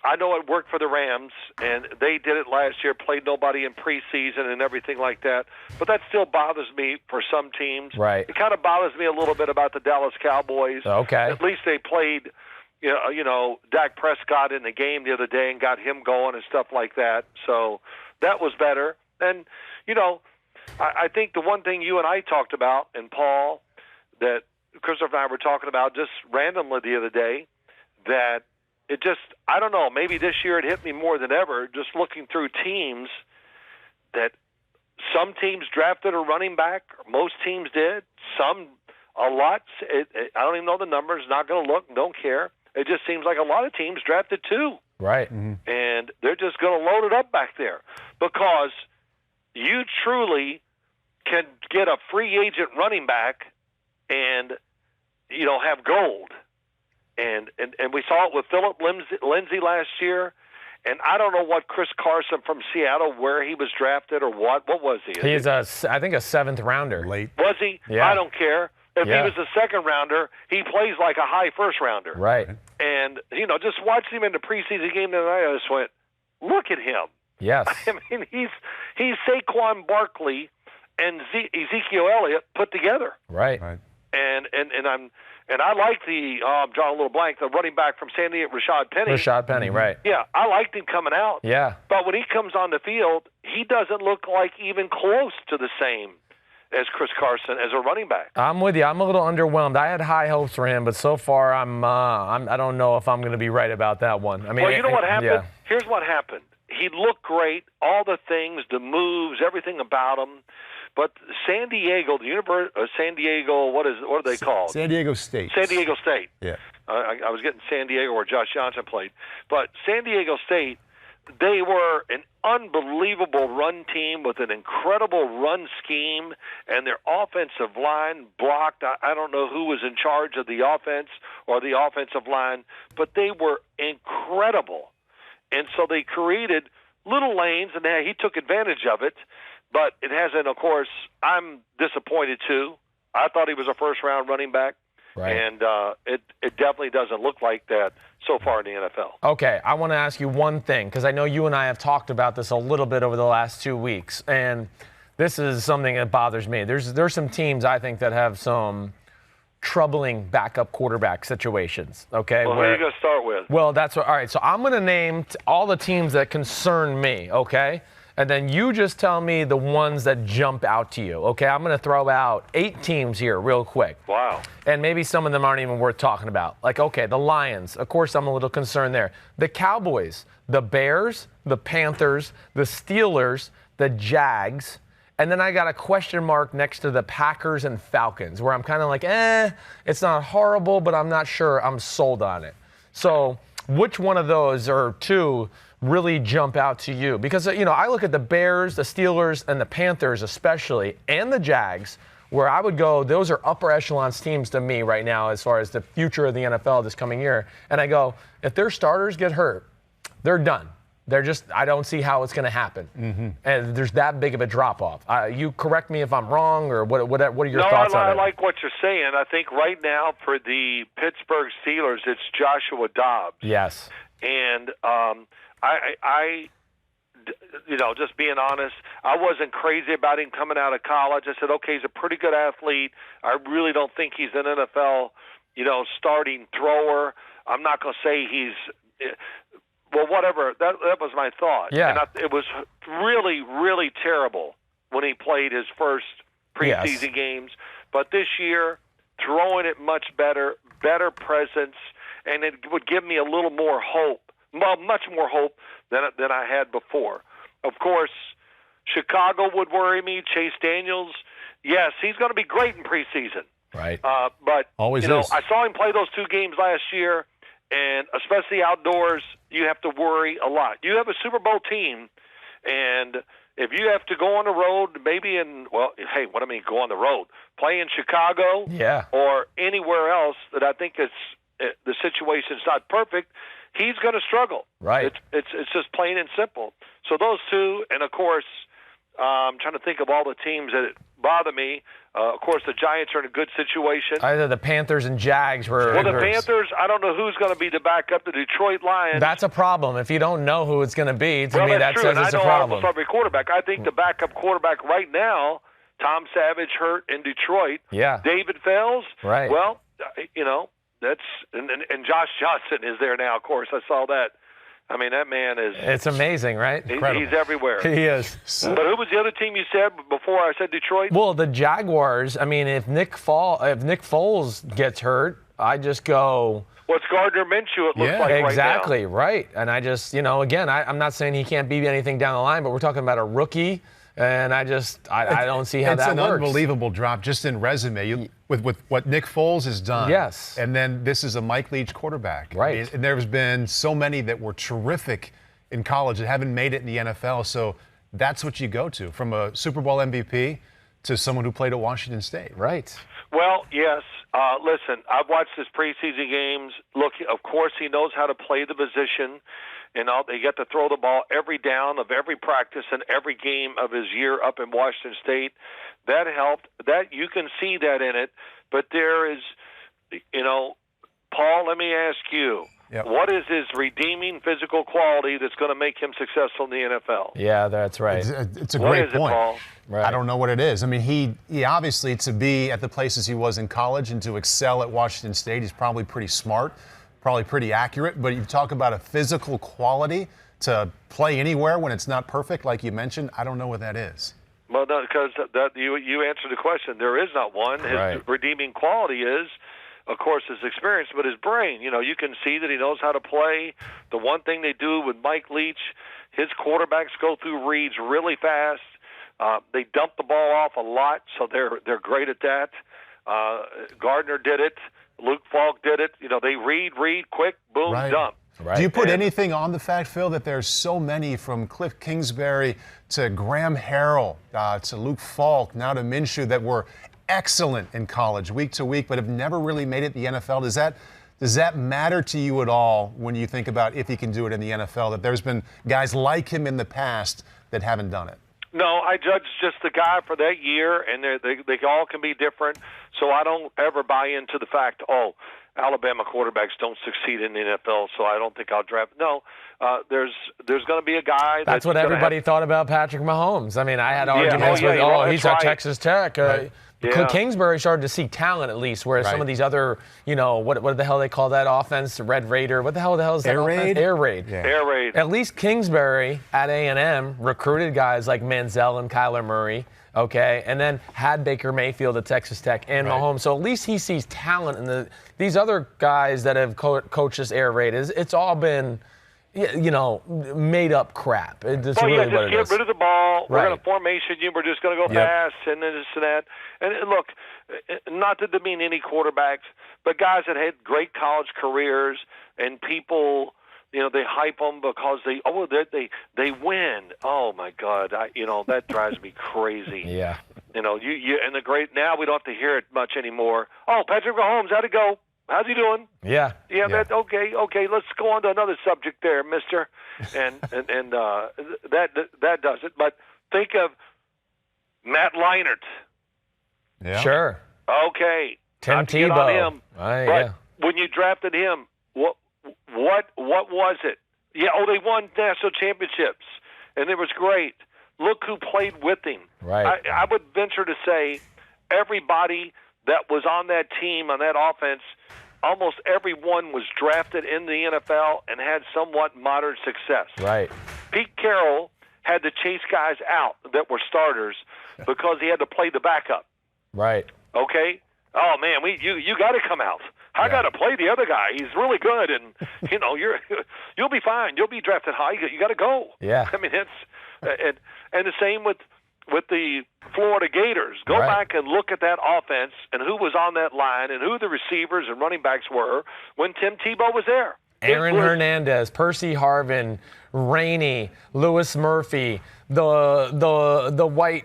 I know it worked for the Rams, and they did it last year, played nobody in preseason and everything like that. But that still bothers me for some teams. Right. It kind of bothers me a little bit about the Dallas Cowboys. Okay. At least they played Dak Prescott in the game the other day and got him going and stuff like that. So that was better. And, I think the one thing you and I talked about, and Paul, that Christopher and I were talking about just randomly the other day, that it just, I don't know, maybe this year it hit me more than ever, just looking through teams, that some teams drafted a running back, most teams did, some a lot. I don't even know the numbers. Not going to look. Don't care. It just seems like a lot of teams drafted 2. Right. Mm-hmm. And they're just going to load it up back there because you truly can get a free agent running back and, have gold. And we saw it with Philip Lindsay last year. And I don't know what Chris Carson from Seattle, where he was drafted or what. What was he? He's I think a 7th rounder. Late. Was he? Yeah. I don't care. If he was a 2nd rounder, he plays like a high 1st rounder. Right. And, just watching him in the preseason game tonight, I just went, look at him. Yes. I mean, he's Saquon Barkley and Ezekiel Elliott put together. Right. And I like I'm drawing a little blank, the running back from San Diego, Rashad Penny. Rashad Penny, right. Yeah, I liked him coming out. Yeah. But when he comes on the field, he doesn't look like even close to the same as Chris Carson as a running back. I'm with you. I'm a little underwhelmed. I had high hopes for him, but so far I don't know if I'm going to be right about that one. I mean, well, you know what happened? Yeah. Here's what happened. He looked great, all the things, the moves, everything about him. But San Diego, San Diego, what are they called? San Diego State. San Diego State. Yeah. I was getting San Diego where Josh Johnson played. But San Diego State, they were an unbelievable run team with an incredible run scheme, and their offensive line blocked. I don't know who was in charge of the offense or the offensive line, but they were incredible. And so they created little lanes, and he took advantage of it. But it hasn't, of course, I'm disappointed too. I thought he was a 1st-round running back. Right. And it definitely doesn't look like that so far in the NFL. Okay, I want to ask you one thing, because I know you and I have talked about this a little bit over the last 2 weeks, and this is something that bothers me. There's some teams, I think, that have some troubling backup quarterback situations, okay? Well, who are you going to start with? Well, that's what – all right, so I'm going to name all the teams that concern me, okay? And then you just tell me the ones that jump out to you, okay? I'm going to throw out 8 teams here real quick. Wow. And maybe some of them aren't even worth talking about. Like, okay, the Lions. Of course, I'm a little concerned there. The Cowboys, the Bears, the Panthers, the Steelers, the Jags. And then I got a question mark next to the Packers and Falcons, where I'm kind of like, it's not horrible, but I'm not sure I'm sold on it. So which one of those or 2 really jump out to you? Because, I look at the Bears, the Steelers, and the Panthers especially, and the Jags, where I would go, those are upper echelon teams to me right now as far as the future of the NFL this coming year. And I go, if their starters get hurt, they're done. I don't see how it's going to happen. Mm-hmm. And there's that big of a drop-off. You correct me if I'm wrong, or what are your thoughts on it? I like what you're saying. I think right now for the Pittsburgh Steelers, it's Joshua Dobbs. Yes. And I just being honest, I wasn't crazy about him coming out of college. I said, okay, he's a pretty good athlete. I really don't think he's an NFL, starting thrower. I'm not going to say he's whatever. That was my thought. Yeah. And it was really, really terrible when he played his first preseason games. But this year, throwing it much better presence, and it would give me a little more hope. Much more hope than I had before. Of course, Chicago would worry me. Chase Daniels, yes, he's going to be great in preseason. Right. But always I saw him play those 2 games last year, and especially outdoors, you have to worry a lot. You have a Super Bowl team, and if you have to go on the road, maybe go on the road, play in Chicago, or anywhere else that I think the situation's not perfect, he's going to struggle. Right. It's just plain and simple. So those 2, and of course, I'm trying to think of all the teams that bother me. Of course, the Giants are in a good situation. Either the Panthers and Jags were. Well, the Panthers, I don't know who's going to be the backup. The Detroit Lions. That's a problem. If you don't know who it's going to be, to me that true. says it's a problem. I know every quarterback. I think the backup quarterback right now, Tom Savage hurt in Detroit. Yeah. David Fells. Right. Well, that's and Josh Johnson is there now. Of course, I saw that. I mean, that man is. It's amazing, right? He's everywhere. He is. But who was the other team you said before I said Detroit? Well, the Jaguars. I mean, if Nick Foles gets hurt, I just go. Well, it's Gardner Minshew, it looks like exactly, right now. Right. And I just, again, I'm not saying he can't be anything down the line, but we're talking about a rookie, and I don't see how that works. It's an unbelievable drop just in resume. with what Nick Foles has done. Yes. And then this is a Mike Leach quarterback. Right. And there's been so many that were terrific in college that haven't made it in the NFL. So that's what you go to, from a Super Bowl MVP to someone who played at Washington State. Right. Well, yes. Listen, I've watched his preseason games. Look, of course, he knows how to play the position. They get to throw the ball every down of every practice and every game of his year up in Washington State. That helped. That you can see that in it. But there is, Paul, let me ask you, what is his redeeming physical quality that's going to make him successful in the NFL? Yeah, that's right. It's a great point. Paul? Right. I don't know what it is. I mean, he obviously, to be at the places he was in college and to excel at Washington State, he's probably pretty smart, probably pretty accurate. But you talk about a physical quality to play anywhere when it's not perfect, like you mentioned, I don't know what that is. Well, no, because you answered the question. There is not one. His redeeming quality is, of course, his experience, but his brain. You can see that he knows how to play. The one thing they do with Mike Leach, his quarterbacks go through reads really fast. They dump the ball off a lot, so they're great at that. Gardner did it. Luke Falk did it. They read quick, boom, dump. Right. Do you put anything on the fact, Phil, that there's so many, from Cliff Kingsbury to Graham Harrell to Luke Falk, now to Minshew, that were excellent in college week to week but have never really made it in the NFL? Does that matter to you at all when you think about if he can do it in the NFL, that there's been guys like him in the past that haven't done it? No, I judge just the guy for that year, and they all can be different. So I don't ever buy into the fact, Alabama quarterbacks don't succeed in the NFL, so I don't think I'll draft. No, there's going to be a guy. That's what everybody thought about Patrick Mahomes. I mean, I had arguments with, he's at Texas Tech. Kingsbury started to see talent at least, whereas some of these other, what the hell they call that offense? Red Raider. What the hell is that Air Raid? Air Raid. Yeah. Air Raid. At least Kingsbury at A&M recruited guys like Manziel and Kyler Murray, okay, and then had Baker Mayfield at Texas Tech and Mahomes. So at least he sees talent in these other guys that have coached this Air Raid. It's all been, made up crap. It's really just get rid of the ball. We're going to formation you. We're just going to go fast and this and that. And look, not to demean any quarterbacks, but guys that had great college careers and people, they hype them because they win. Oh my God, that drives me crazy. Yeah. You and the great, now we don't have to hear it much anymore. Oh, Patrick Mahomes, how'd it go? How's he doing? Yeah. Okay. Let's go on to another subject there, mister. And that does it. But think of Matt Leinart. Yeah. Sure. Okay. Tim Tebow. On him, but when you drafted him, what was it? Yeah. They won national championships, and it was great. Look who played with him. Right. I would venture to say everybody that was on that team, on that offense, almost everyone was drafted in the NFL and had somewhat modern success. Right. Pete Carroll had to chase guys out that were starters because he had to play the backup. Right. Okay? Oh, man, you got to come out. I got to play the other guy. He's really good, and you'll be fine. You'll be drafted high. You got to go. Yeah. I mean, it's and the same with the Florida Gators. Go back and look at that offense and who was on that line and who the receivers and running backs were when Tim Tebow was there. Aaron Hernandez, Percy Harvin, Rainey, Lewis Murphy, the white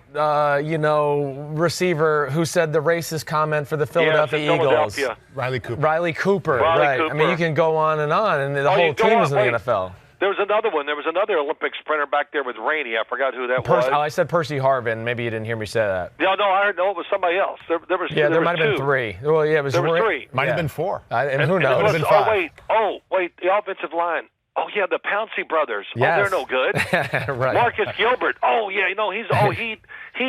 receiver who said the racist comment for the Philadelphia Eagles. Riley Cooper. Riley Cooper. I mean, you can go on, and the whole team is in the NFL. There was another one. There was another Olympic sprinter back there with Rainey. I forgot who that was. I said Percy Harvin. Maybe you didn't hear me say that. No, I heard. No, it was somebody else. There might have been three. Well, yeah, there was three. Might have been four. And who knows? It would have been five. Oh, wait, the offensive line. Oh, yeah, the Pouncey brothers. Yes. Oh, they're no good. Right. Marcus Gilbert. Oh, yeah, he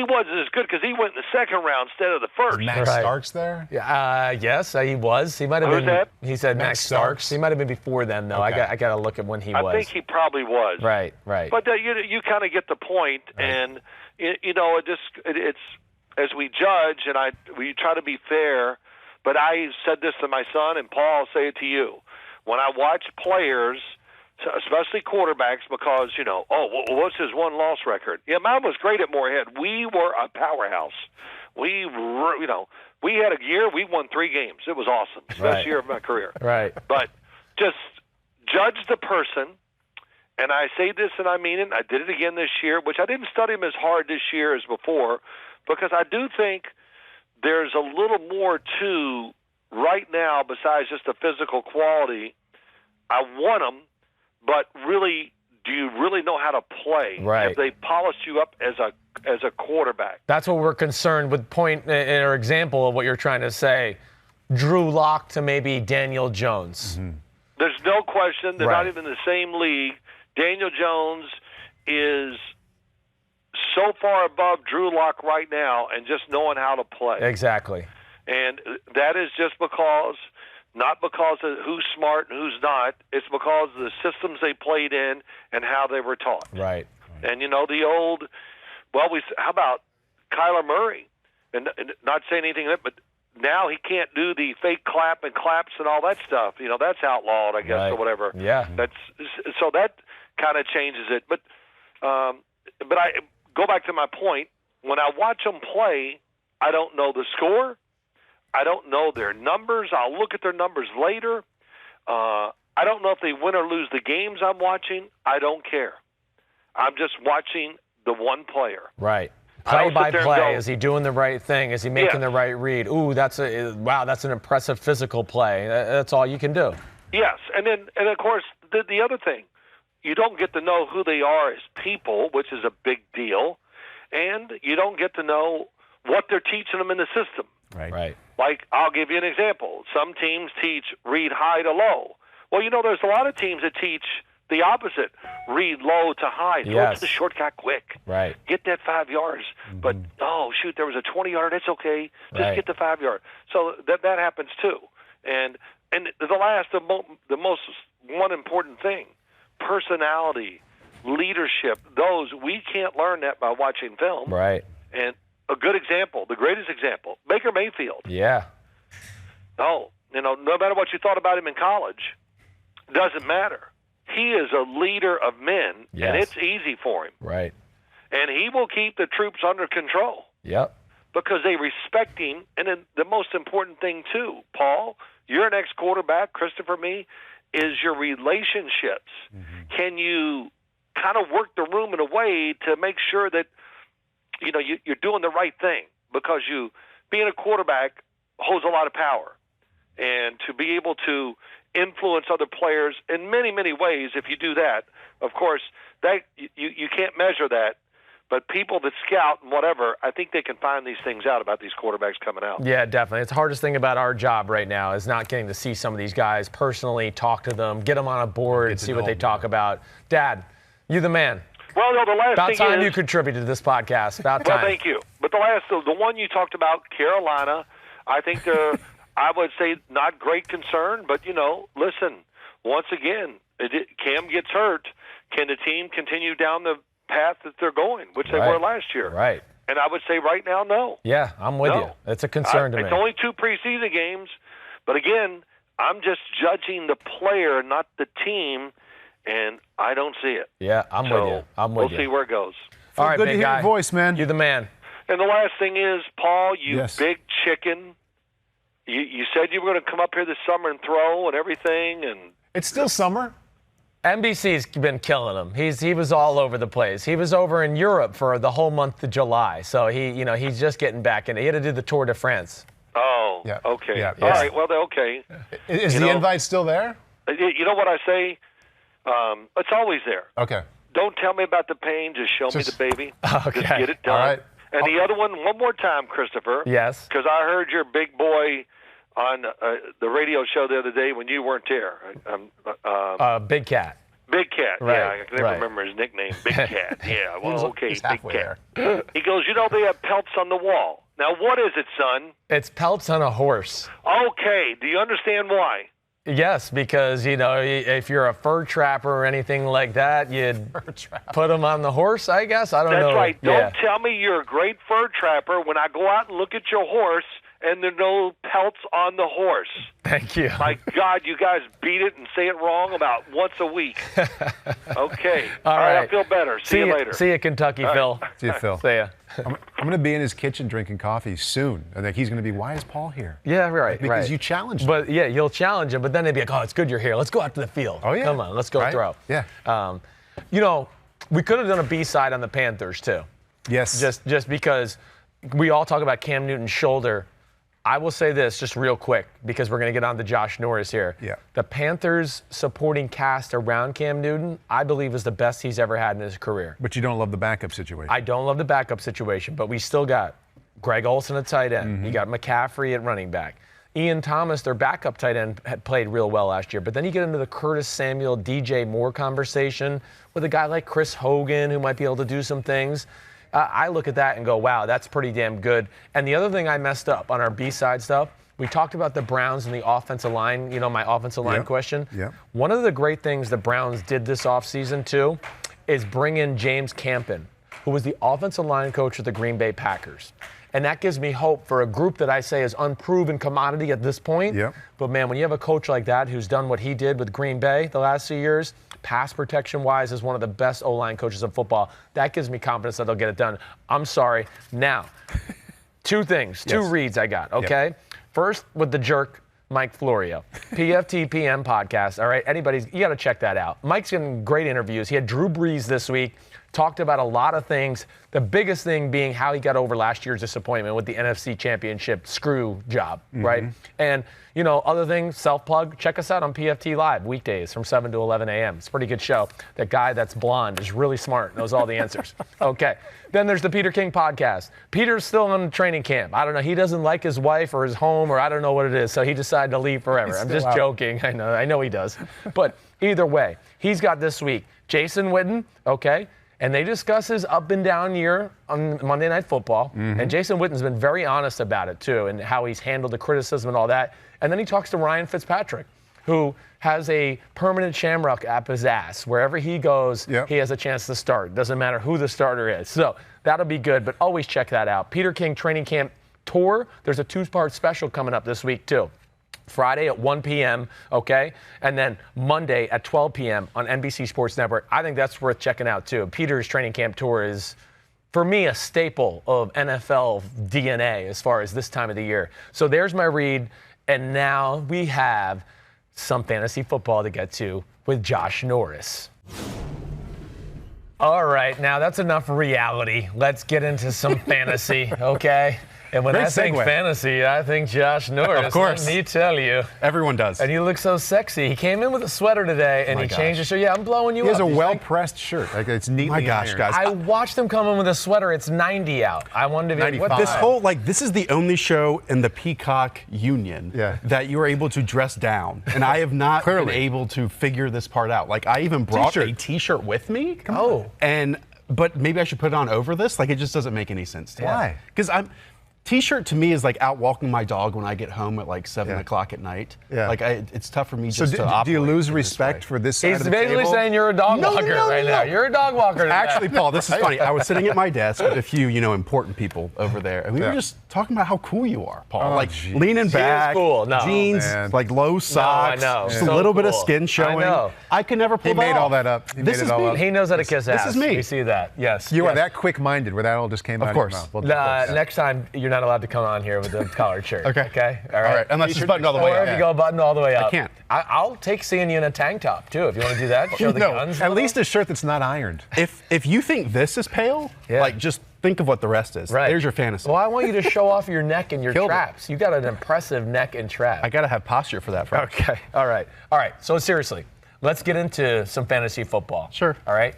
wasn't as good because he went in the second round instead of the first. Max Starks there? Yes, he was. He might have been. That? He said Max Starks. He might have been before then, though. Okay. I got to look at when he was. I think he probably was. Right. But you kind of get the point, and it's as we judge, and we try to be fair. But I said this to my son, and Paul, I'll say it to you. When I watch players, especially quarterbacks, because, what's his one-loss record? Yeah, mine was great at Moorhead. We were a powerhouse. We had a year, we won 3 games. It was awesome. Best year of my career. Right. But just judge the person, and I say this and I mean it. I did it again this year, which I didn't study him as hard this year as before, because I do think there's a little more to right now besides just the physical quality. I want him, but really, do you really know how to play? Right. Have they polished you up as a quarterback? That's what we're concerned with. Point in our example of what you're trying to say. Drew Lock to maybe Daniel Jones. Mm-hmm. There's no question. They're not even in the same league. Daniel Jones is so far above Drew Lock right now and just knowing how to play. Exactly. And that is just because, not because of who's smart and who's not. It's because of the systems they played in and how they were taught. Right. And, the old, how about Kyler Murray? And not saying anything, but now he can't do the fake claps and all that stuff. That's outlawed, I guess, or whatever. Yeah. So that kind of changes it. But I go back to my point. When I watch them play, I don't know the score. I don't know their numbers. I'll look at their numbers later. I don't know if they win or lose the games I'm watching. I don't care. I'm just watching the one player. Right. Play by play. Is he doing the right thing? Is he making the right read? Ooh, that's an impressive physical play. That's all you can do. Yes, and of course the other thing, you don't get to know who they are as people, which is a big deal, and you don't get to know what they're teaching them in the system. Right. Like, I'll give you an example. Some teams teach read high to low. Well, there's a lot of teams that teach the opposite, read low to high. Throw to the shortcut quick. Right. Get that 5 yards. Mm-hmm. But, there was a 20-yarder. It's okay. Just get the 5 yard. So that happens too. And the most one important thing, personality, leadership, those, we can't learn that by watching film. Right. And a good example, the greatest example, Baker Mayfield. Yeah. No matter what you thought about him in college, doesn't matter. He is a leader of men, and it's easy for him. Right. And he will keep the troops under control. Yep. Because they respect him. And then the most important thing, too, Paul, you're an ex-quarterback, Christopher, me, is your relationships. Mm-hmm. Can you kind of work the room in a way to make sure that, you're doing the right thing? Because being a quarterback holds a lot of power. And to be able to influence other players in many, many ways, if you do that, of course, that you can't measure that. But people that scout and whatever, I think they can find these things out about these quarterbacks coming out. Yeah, definitely. It's the hardest thing about our job right now is not getting to see some of these guys personally, talk to them, get them on a board, and see what they talk about. Dad, you the man. Well, no, the last about thing time is, you contributed to this podcast. About time. Well, thank you. But the one you talked about, Carolina, I think they're, I would say, not great concern. But, listen, once again, Cam gets hurt. Can the team continue down the path that they're going, which they were last year? Right. And I would say right now, no. Yeah, I'm with you. It's a concern to me. It's only 2 preseason games. But, again, I'm just judging the player, not the team. And I don't see it. Yeah, I'm with you. We'll see where it goes. All right, good big to hear guy. your voice, man. You're the man. And the last thing is, Paul, you big chicken. You said you were going to come up here this summer and throw and everything. And it's still summer. NBC's been killing him. He was all over the place. He was over in Europe for the whole month of July. So he's just getting back in. He had to do the Tour de France. Oh, yeah. Okay. Yeah. All right. Well, okay. Is the invite still there? You know what I say? It's always there. Okay. Don't tell me about the pain. Just show me the baby. Okay. Just get it done. All right. And the other one more time, Christopher. Yes. Because I heard your big boy on the radio show the other day when you weren't there. Big Cat. Big Cat. Right. Yeah, I can never remember his nickname. Big Cat. Yeah. Well, okay. He's Big Cat. He goes, they have pelts on the wall. Now, what is it, son? It's pelts on a horse. Okay. Do you understand why? Yes, because, if you're a fur trapper or anything like that, you'd put them on the horse, I guess. I don't know. That's right. Don't tell me you're a great fur trapper when I go out and look at your horse and there are no pelts on the horse. Thank you. My God, you guys beat it and say it wrong about once a week. Okay. All right. I feel better. See you later. See you, Kentucky, Phil. See you, Phil. See ya. I'm going to be in his kitchen drinking coffee soon. I think he's going to be, why is Paul here? Yeah, right. Because you challenged him. But yeah, you'll challenge him, but then they'd be like, oh, it's good you're here. Let's go out to the field. Oh, yeah. Come on, let's go throw. Yeah. We could have done a B-side on the Panthers, too. Yes. Just because we all talk about Cam Newton's shoulder. I will say this just real quick because we're going to get on to Josh Norris here. Yeah. The Panthers supporting cast around Cam Newton, I believe, is the best he's ever had in his career. But you don't love the backup situation. I don't love the backup situation, but we still got Greg Olsen at tight end. Mm-hmm. You got McCaffrey at running back. Ian Thomas, their backup tight end, had played real well last year. But then you get into the Curtis Samuel, DJ Moore conversation with a guy like Chris Hogan who might be able to do some things. I look at that and go, wow, that's pretty damn good. And the other thing I messed up on our B-side stuff, we talked about the Browns and the offensive line, my offensive line question. Yep. One of the great things the Browns did this offseason, too, is bring in James Campen, who was the offensive line coach of the Green Bay Packers. And that gives me hope for a group that I say is unproven commodity at this point. Yep. But, man, when you have a coach like that who's done what he did with Green Bay the last few years, pass protection-wise is one of the best O-line coaches in football. That gives me confidence that they'll get it done. I'm sorry. Now, two reads I got, okay? Yep. First, with the jerk, Mike Florio. PFTPM podcast, all right? You got to check that out. Mike's getting great interviews. He had Drew Brees this week, talked about a lot of things, the biggest thing being how he got over last year's disappointment with the NFC Championship screw job, right? And, other things, self-plug, check us out on PFT Live, weekdays from 7 to 11 a.m. It's a pretty good show. That guy that's blonde is really smart, knows all the answers. Okay. Then there's the Peter King podcast. Peter's still in training camp. I don't know. He doesn't like his wife or his home, or I don't know what it is, so he decided to leave forever. I'm just joking. I know he does. But either way, he's got this week Jason Witten, okay? And they discuss his up and down year on Monday Night Football. And Jason Witten's been very honest about it, too, and how he's handled the criticism and all that. And then he talks to Ryan Fitzpatrick, who has a permanent shamrock up his ass. Wherever he goes, he has a chance to start. Doesn't matter who the starter is. So that'll be good, but always check that out. Peter King Training Camp Tour. There's a 2-part special coming up this week, too. Friday at 1 p.m., okay? And then Monday at 12 p.m. on NBC Sports Network. I think that's worth checking out, too. Peter's Training Camp Tour is, for me, a staple of NFL DNA as far as this time of the year. So there's my read, and now we have some fantasy football to get to with Josh Norris. All right, now that's enough reality. Let's get into some fantasy, okay? And when I think fantasy, I think Josh Norris. Of course. Let me tell you. Everyone does. And you look so sexy. He came in with a sweater today, and he changed his shirt. Yeah, I'm blowing you up. He has a well-pressed shirt. Like, it's neatly My gosh, ironed. guys. I watched him come in with a sweater. It's 90 out. I wanted to be 95. what This whole, this is the only show in the Peacock Union that you are able to dress down. And I have not been able to figure this part out. Like, I even brought a T-shirt with me. But maybe I should put it on over this. Like, it just doesn't make any sense to me. Why? Because T-shirt to me is like out walking my dog when I get home at like 7 o'clock at night. Yeah. Like it's tough for me just to do you operate lose this respect way. for this side He's of the basically table? saying you're a dog walker right now. You're a dog walker today. Actually, Paul, this is funny. I was sitting at my desk with a few, important people over there, and we were just talking about how cool you are, Paul. Leaning back, cool. No, jeans, man. low socks, I know. just So a little bit of cool. skin showing. I know. I could never pull He made that all off. that up. He This made is it all me. up. He knows how to kiss ass. This is me. We see that. Yes. You are that quick-minded where that all just came out Of course. of your mouth. Next time, you're not allowed to come on here with a collared shirt. Okay. All right. Unless it's buttoned all the way Or up. if you go buttoned all the way up. I can't. I'll take seeing you in a tank top, too, if you want to do that. Show the guns. At least a shirt that's not ironed. If you think this is pale, just think of what the rest is. Right. There's your fantasy. Well, I want you to show off your neck and your Killed it. traps. You got an impressive neck and trap. I got to have posture for that, Frank. Okay. All right. So seriously, let's get into some fantasy football. Sure. All right.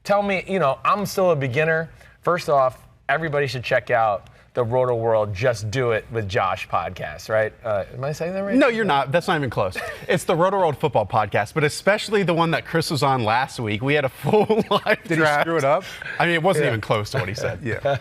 Tell me, I'm still a beginner. First off, everybody should check out the Rotoworld Just Do It with Josh podcast, right? Am I saying that right? No, you're not. That's not even close. It's the Rotoworld football podcast, but especially the one that Chris was on last week. We had a full live Did draft. he screw it up? I mean, it wasn't even close to what he said. Yeah.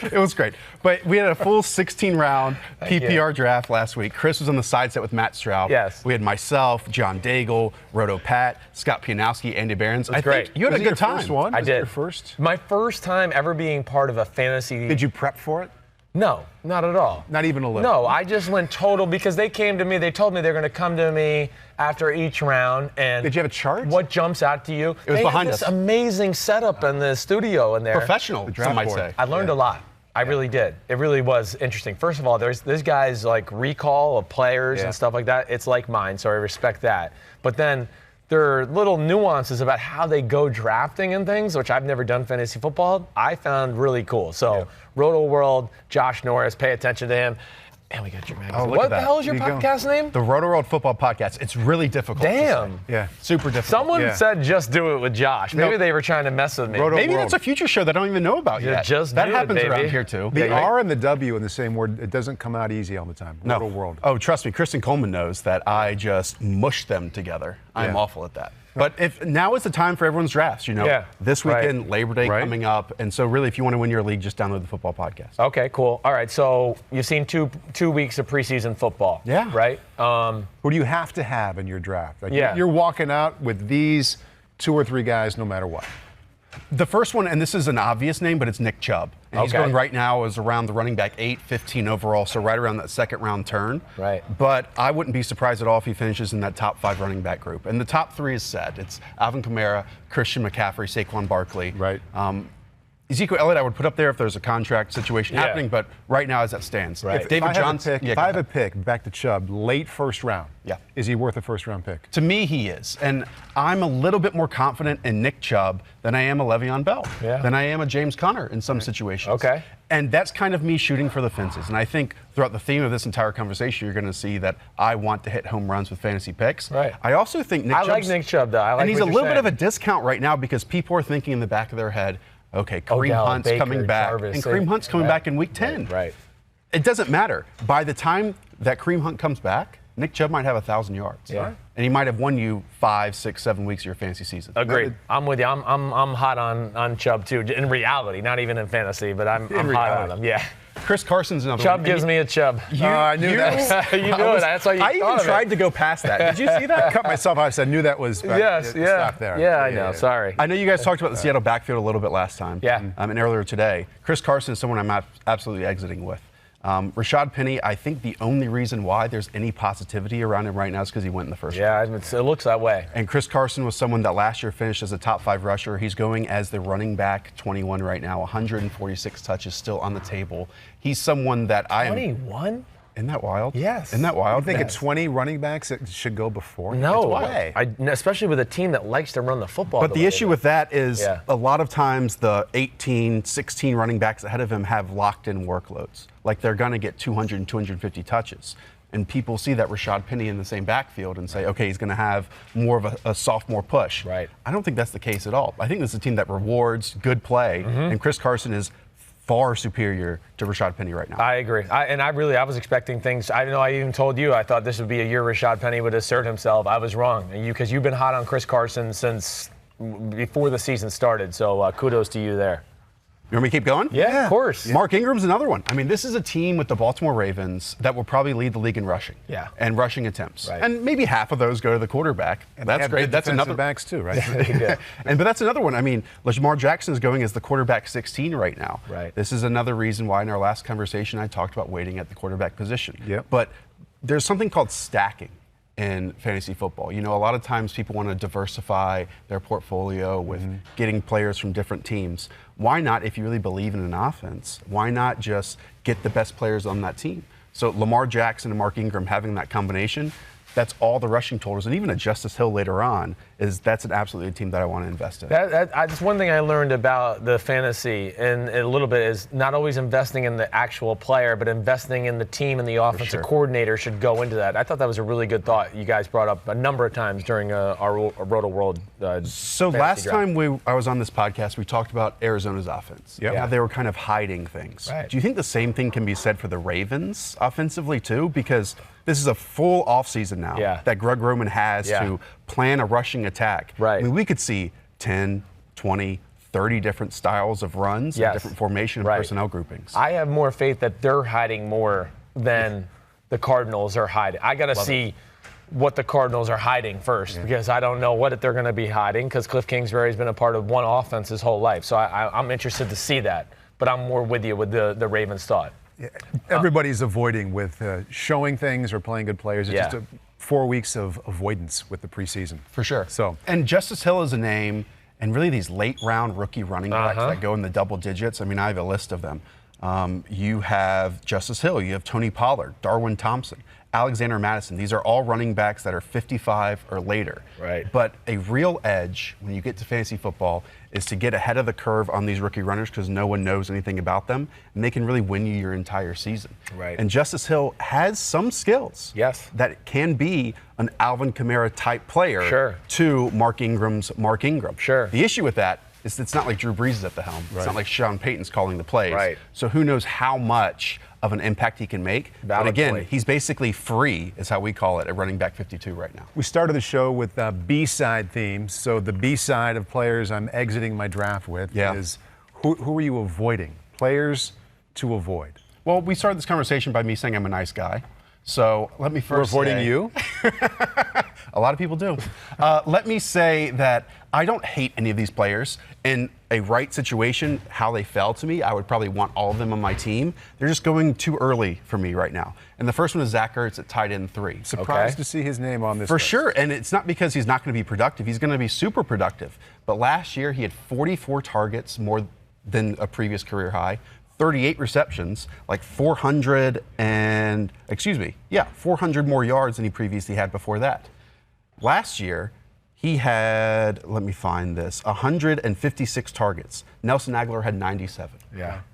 It was great. But we had a full 16-round PPR draft last week. Chris was on the side set with Matt Straub. Yes. We had myself, John Daigle, Roto Pat, Scott Pianowski, Andy Behrens. I great. think you had Was a it your good time. first one? I Was did. it your first? My first time ever being part of a fantasy. Did you prep for it? No, not at all. Not even a little? No, I just went total because they came to me. They told me they're going to come to me after each round. And did you have a chart? What jumps out to you? It was behind us. This amazing setup in the studio in there. Professional, some might say. I learned a lot. I really did. It really was interesting. First of all, there's guys like recall of players and stuff like that. It's like mine, so I respect that. But then there are little nuances about how they go drafting and things, which I've never done fantasy football. I found really cool. So Rotoworld, Josh Norris, pay attention to him. And we got your magazine. Oh, what the hell is your podcast name? The Rotoworld Football Podcast. It's really difficult. Damn. Yeah. Super difficult. Someone said just do it with Josh. Maybe they were trying to mess with me. Maybe that's a future show that I don't even know about yet. Just that do happens it, around here too. The R and the W in the same word, it doesn't come out easy all the time. No. Rotoworld. Oh, trust me, Kristen Coleman knows that I just mush them together. I'm awful at that. But if now is the time for everyone's drafts, this weekend, Labor Day coming up. And so really, if you want to win your league, just download the football podcast. Okay, cool. All right, so you've seen two weeks of preseason football. Yeah. Right? Who do you have to have in your draft? Like you're walking out with these 2 or 3 guys no matter what. The first one, and this is an obvious name, but it's Nick Chubb. And he's going right now is around the running back 8, 15 overall, so right around that second round turn. Right. But I wouldn't be surprised at all if he finishes in that top 5 running back group. And the top 3 is set. It's Alvin Kamara, Christian McCaffrey, Saquon Barkley. Right. Ezekiel Elliott I would put up there if there's a contract situation happening, but right now as that stands. Right. If David Johnson, if I have a pick, back to Chubb, late first round, is he worth a first round pick? To me, he is. And I'm a little bit more confident in Nick Chubb than I am a Le'Veon Bell, than I am a James Conner in some situations. Okay. And that's kind of me shooting for the fences. And I think throughout the theme of this entire conversation, you're going to see that I want to hit home runs with fantasy picks. Right. I also think Nick Chubb. I like Nick Chubb, though. And he's a little bit of a discount right now because people are thinking in the back of their head, okay, Kareem Hunt's Baker, coming back. Jarvis, and Kareem Hunt's coming back in week 10. Right. It doesn't matter. By the time that Kareem Hunt comes back, Nick Chubb might have 1,000 yards. Yeah. And he might have won you 5, 6, 7 weeks of your fantasy season. Agreed. I'm with you. I'm hot on Chubb, too. In reality, not even in fantasy, but I'm hot on him. Yeah. Chris Carson's another Chubb one. gives me a Chubb. I knew that. You knew it. That's why you I even tried to go past that. Did you see that? I cut myself off. I knew that was. Yes, Stop there. Yeah, I know. Sorry. I know you guys talked about the Seattle backfield a little bit last time. Yeah. And earlier today. Chris Carson is someone I'm absolutely exiting with. Rashad Penny, I think the only reason why there's any positivity around him right now is because he went in the first round. Yeah, it looks that way. And Chris Carson was someone that last year finished as a top 5 rusher. He's going as the running back 21 right now, 146 touches still on the table. He's someone that I am. 21? Isn't that wild? Yes. Isn't that wild? You think it's 20 running backs that should go before? No way. Especially with a team that likes to run the football. But the issue with that is Yeah. a lot of times the 18, 16 running backs ahead of him have locked-in workloads. Like they're going to get 200 and 250 touches. And people see that Rashad Penny in the same backfield and say, okay, he's going to have more of a sophomore push. Right. I don't think that's the case at all. I think this is a team that rewards good play, and Chris Carson is far superior to Rashad Penny right now. I agree. I was expecting things. I know I even told you I thought this would be a year Rashad Penny would assert himself. I was wrong. Because you've been hot on Chris Carson since before the season started. So kudos to you there. You want me to keep going? Yeah, of course. Mark Ingram's another one. I mean, this is a team with the Baltimore Ravens that will probably lead the league in rushing. Yeah. And rushing attempts. Right. And maybe half of those go to the quarterback. And that's great. That's another backs too, right? But that's another one. I mean, Lamar Jackson is going as the quarterback 16 right now. Right. This is another reason why in our last conversation I talked about waiting at the quarterback position. Yep. But there's something called stacking in fantasy football. You know, a lot of times people want to diversify their portfolio with getting players from different teams. Why not, if you really believe in an offense, why not just get the best players on that team? So Lamar Jackson and Mark Ingram having that combination, that's all the rushing totals, and even a Justice Hill later on, that's an absolutely a team that I want to invest in. That's one thing I learned about the fantasy and a little bit is not always investing in the actual player, but investing in the team and the offensive coordinator should go into that. I thought that was a really good thought you guys brought up a number of times during our Rotoworld So last time I was on this podcast, we talked about Arizona's offense. Yep. Yeah. They were kind of hiding things. Right. Do you think the same thing can be said for the Ravens offensively too? Because this is a full offseason now that Greg Roman has to plan a rushing attack. Right. I mean, we could see 10, 20, 30 different styles of runs and different formation and personnel groupings. I have more faith that they're hiding more than the Cardinals are hiding. I got to see what the Cardinals are hiding first because I don't know what they're going to be hiding because Cliff Kingsbury's been a part of one offense his whole life. So I'm interested to see that. But I'm more with you with the Ravens thought. Everybody's avoiding with showing things or playing good players. It's just 4 weeks of avoidance with the preseason. For sure. And Justice Hill is a name, and really these late-round rookie running backs that go in the double digits. I mean, I have a list of them. You have Justice Hill, you have Tony Pollard, Darwin Thompson, Alexander Madison. These are all running backs that are 55 or later. Right. But a real edge when you get to fantasy football is to get ahead of the curve on these rookie runners because no one knows anything about them, and they can really win you your entire season. Right. And Justice Hill has some skills that can be an Alvin Kamara type player to Mark Ingram's Mark Ingram. The issue with that is it's not like Drew Brees is at the helm. It's not like Sean Payton's calling the plays. So who knows how much of an impact he can make. But again, he's basically free, is how we call it, at running back 52 right now. We started the show with B-side themes. So the B-side of players I'm exiting my draft with is who are you avoiding? Players to avoid. Well, we started this conversation by me saying I'm a nice guy. So let me first We're avoiding you? A lot of people do. Let me say that I don't hate any of these players. In a right situation, how they fell to me, I would probably want all of them on my team. They're just going too early for me right now. And the first one is Zach Ertz at tight end 3. Surprised to see his name on this For list. sure, and it's not because he's not going to be productive. He's going to be super productive. But last year, he had 44 targets, more than a previous career high. 38 receptions, like 400 more yards than he previously had before that. Last year, he had, let me find this, 156 targets. Nelson Aguilar had 97.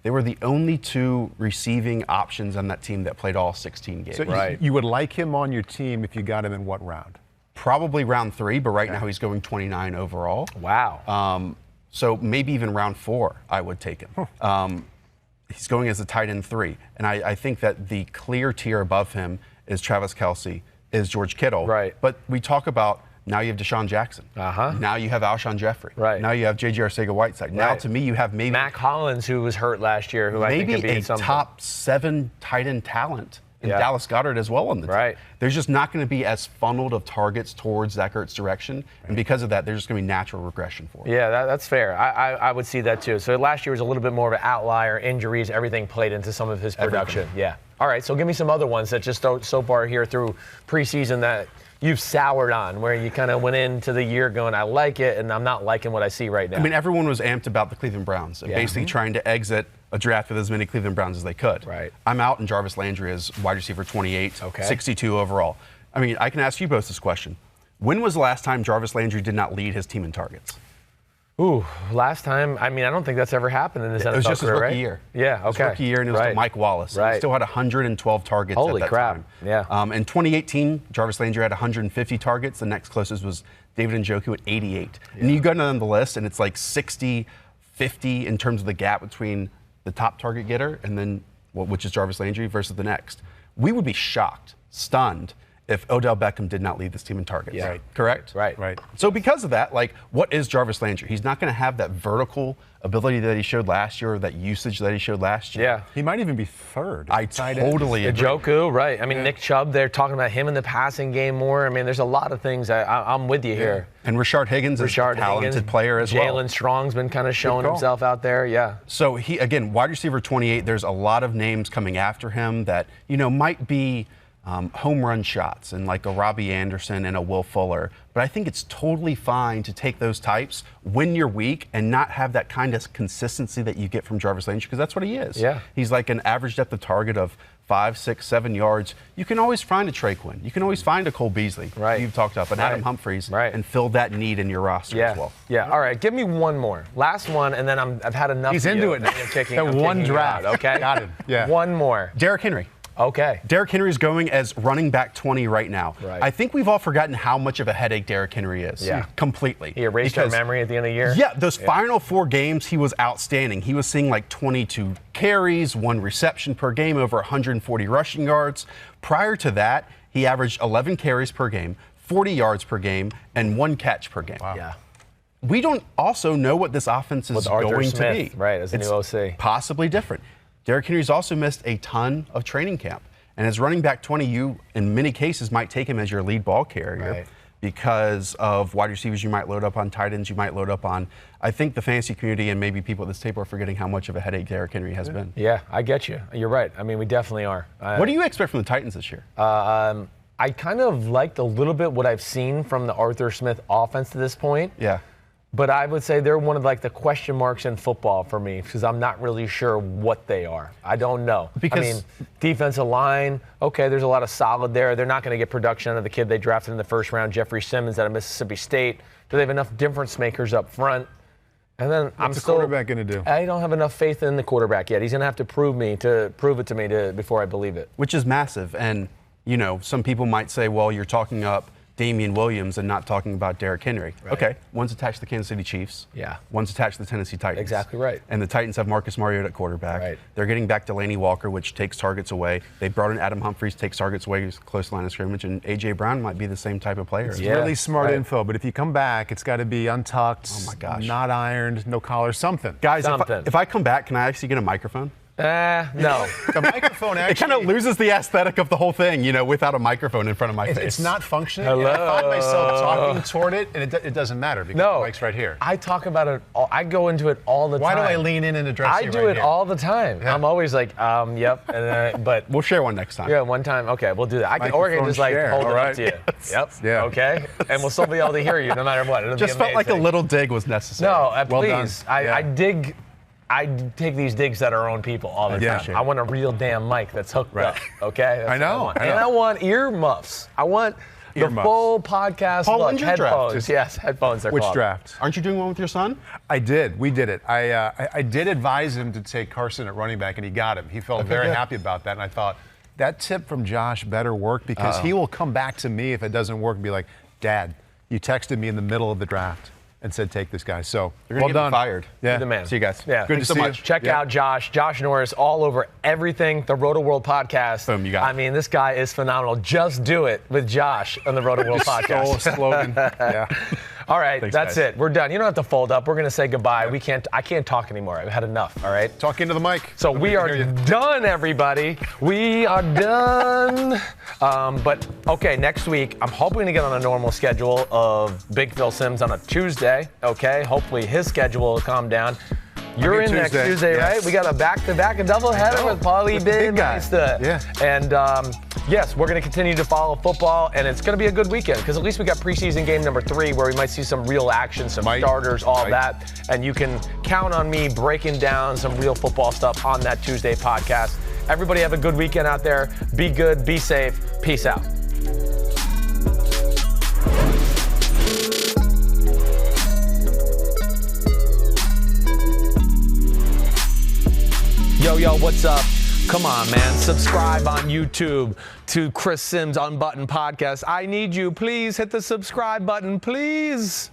They were the only 2 receiving options on that team that played all 16 games. So you would like him on your team if you got him in what round? Probably round 3, but right now he's going 29 overall. Wow. So maybe even round 4, I would take him. He's going as a tight end 3. And I think that the clear tier above him is Travis Kelce, is George Kittle. But we talk about now you have Deshaun Jackson. Now you have Alshon Jeffrey. Now you have J.J. Arcega-Whiteside. Now to me you have maybe Mac Hollins, who was hurt last year, who I think could be maybe a something. top 7 tight end talent. And Dallas Goedert as well on the team. There's just not going to be as funneled of targets towards Zach Ertz's direction. And because of that, there's just going to be natural regression for him. Yeah, that's fair. I would see that too. So last year was a little bit more of an outlier. Injuries, everything played into some of his production. All right, so give me some other ones that just so far here through preseason that you've soured on, where you kind of went into the year going, I like it, and I'm not liking what I see right now. I mean, everyone was amped about the Cleveland Browns and basically trying to exit a draft with as many Cleveland Browns as they could. I'm out in Jarvis Landry as wide receiver 28, 62 overall. I mean, I can ask you both this question. When was the last time Jarvis Landry did not lead his team in targets? Last time, I mean, I don't think that's ever happened in his NFL career, It was just his rookie year. His rookie year, and it was to Mike Wallace. He still had 112 targets at that time. In 2018, Jarvis Landry had 150 targets. The next closest was David Njoku at 88. And you go down the list, and it's like 60, 50 in terms of the gap between the top target getter and then, which is Jarvis Landry, versus the next. We would be shocked, stunned, if Odell Beckham did not lead this team in targets. Correct? Right. So because of that, like, what is Jarvis Landry? He's not going to have that vertical ability that he showed last year, or that usage that he showed last year. He might even be third. I totally agree. Njoku, I mean, Nick Chubb, they're talking about him in the passing game more. I mean, there's a lot of things I'm with you here. And Rashard Higgins is a talented player as well. Jalen Strong's been kind of showing himself out there, So he, again, wide receiver 28, there's a lot of names coming after him that, might be home run shots, and like a Robbie Anderson and a Will Fuller. But I think it's totally fine to take those types when you're weak and not have that kind of consistency that you get from Jarvis Landry, because that's what he is. He's like an average depth of target of 5, 6, 7 yards. You can always find a Trey Quinn. You can always find a Cole Beasley. You've talked about, but Adam Humphries, and fill that need in your roster as well. All right, give me one more. Last one, and then I've had enough. He's into it now. That one draft. Okay. Got him. One more. Derrick Henry. Okay. Derrick Henry's going as running back 20 right now. I think we've all forgotten how much of a headache Derrick Henry is. Completely. He erased our memory at the end of the year. Those final 4 games, he was outstanding. He was seeing like 22 carries, 1 reception per game, over 140 rushing yards. Prior to that, he averaged 11 carries per game, 40 yards per game, and 1 catch per game. We don't also know what this offense is going to be. As a new OC. Possibly different. Derrick Henry's also missed a ton of training camp. And as running back 20, you, in many cases, might take him as your lead ball carrier because of wide receivers you might load up on, tight ends you might load up on. I think the fantasy community and maybe people at this table are forgetting how much of a headache Derrick Henry has been. Yeah, I get you. You're right. I mean, we definitely are. What do you expect from the Titans this year? I kind of liked a little bit what I've seen from the Arthur Smith offense to this point. Yeah. But I would say they're one of like the question marks in football for me because I'm not really sure what they are. I don't know. Because, I mean, defensive line, okay, there's a lot of solid there. They're not going to get production out of the kid they drafted in the first round, Jeffrey Simmons out of Mississippi State. Do they have enough difference makers up front? And then What's the quarterback going to do? I don't have enough faith in the quarterback yet. He's going to have to prove it to me before I believe it. Which is massive. And, you know, some people might say, well, you're talking up Damian Williams and not talking about Derrick Henry. Right. Okay, one's attached to the Kansas City Chiefs. Yeah. One's attached to the Tennessee Titans. Exactly right. And the Titans have Marcus Mariota at quarterback. Right. They're getting back Delaney Walker, which takes targets away. They brought in Adam Humphries, takes targets away, close line of scrimmage, and A.J. Brown might be the same type of player. It's really smart info, but if you come back, it's got to be untucked, oh my gosh, not ironed, no collar, something. Guys, if I come back, can I actually get a microphone? No. The microphone actually... It kind of loses the aesthetic of the whole thing, you know, without a microphone in front of my face. It's not functioning. Hello. And I find myself talking toward it, and it doesn't matter because the mic's right here. I talk about it. I go into it all the time. Why do I lean in and address you I do it all the time. Yeah. I'm always like, yep. And but we'll share one next time. Yeah, one time. Okay, we'll do that. I can just like hold it up to you. Yes. Yep. Yeah. Okay. And we'll still be able to hear you no matter what. It'll just be felt like a amazing. little dig was necessary. No, well please. done. I take these digs at our own people all the time. I want a real damn mic that's hooked up. Okay. That's I know. what I want. And I want ear muffs. I want the full podcast Paul, look. when's your Headphones. draft? Yes, headphones are Which called. draft? Aren't you doing one with your son? I did. We did it. I did advise him to take Carson at running back, and he got him. He felt very happy about that, and I thought, that tip from Josh better work because he will come back to me if it doesn't work and be like, Dad, you texted me in the middle of the draft and said take this guy. So you're gonna get fired. Yeah. You're the man. See you guys. Yeah. Good to so see much. you. Check out Josh Norris all over everything, the Rotoworld podcast. Boom, you got it. I mean, this guy is phenomenal. Just do it with Josh on the Rotoworld podcast. slogan. Yeah. All right, Thanks, that's guys. it. We're done. You don't have to fold up. We're going to say goodbye. I can't talk anymore. I've had enough, all right? Talk into the mic. So we are done, everybody. We are done. But, okay, next week, I'm hoping to get on a normal schedule of Big Phil Simms on a Tuesday, okay? Hopefully his schedule will calm down. You're in next Tuesday, right? We got a back-to-back, a doubleheader with Paulie Bin. Yeah. And, yes, we're going to continue to follow football, and it's going to be a good weekend because at least we got preseason game number 3 where we might see some real action, some starters, all that. And you can count on me breaking down some real football stuff on that Tuesday podcast. Everybody have a good weekend out there. Be good, be safe. Peace out. Yo, what's up? Come on, man. Subscribe on YouTube to Chris Simms Unbuttoned podcast. I need you. Please hit the subscribe button, please.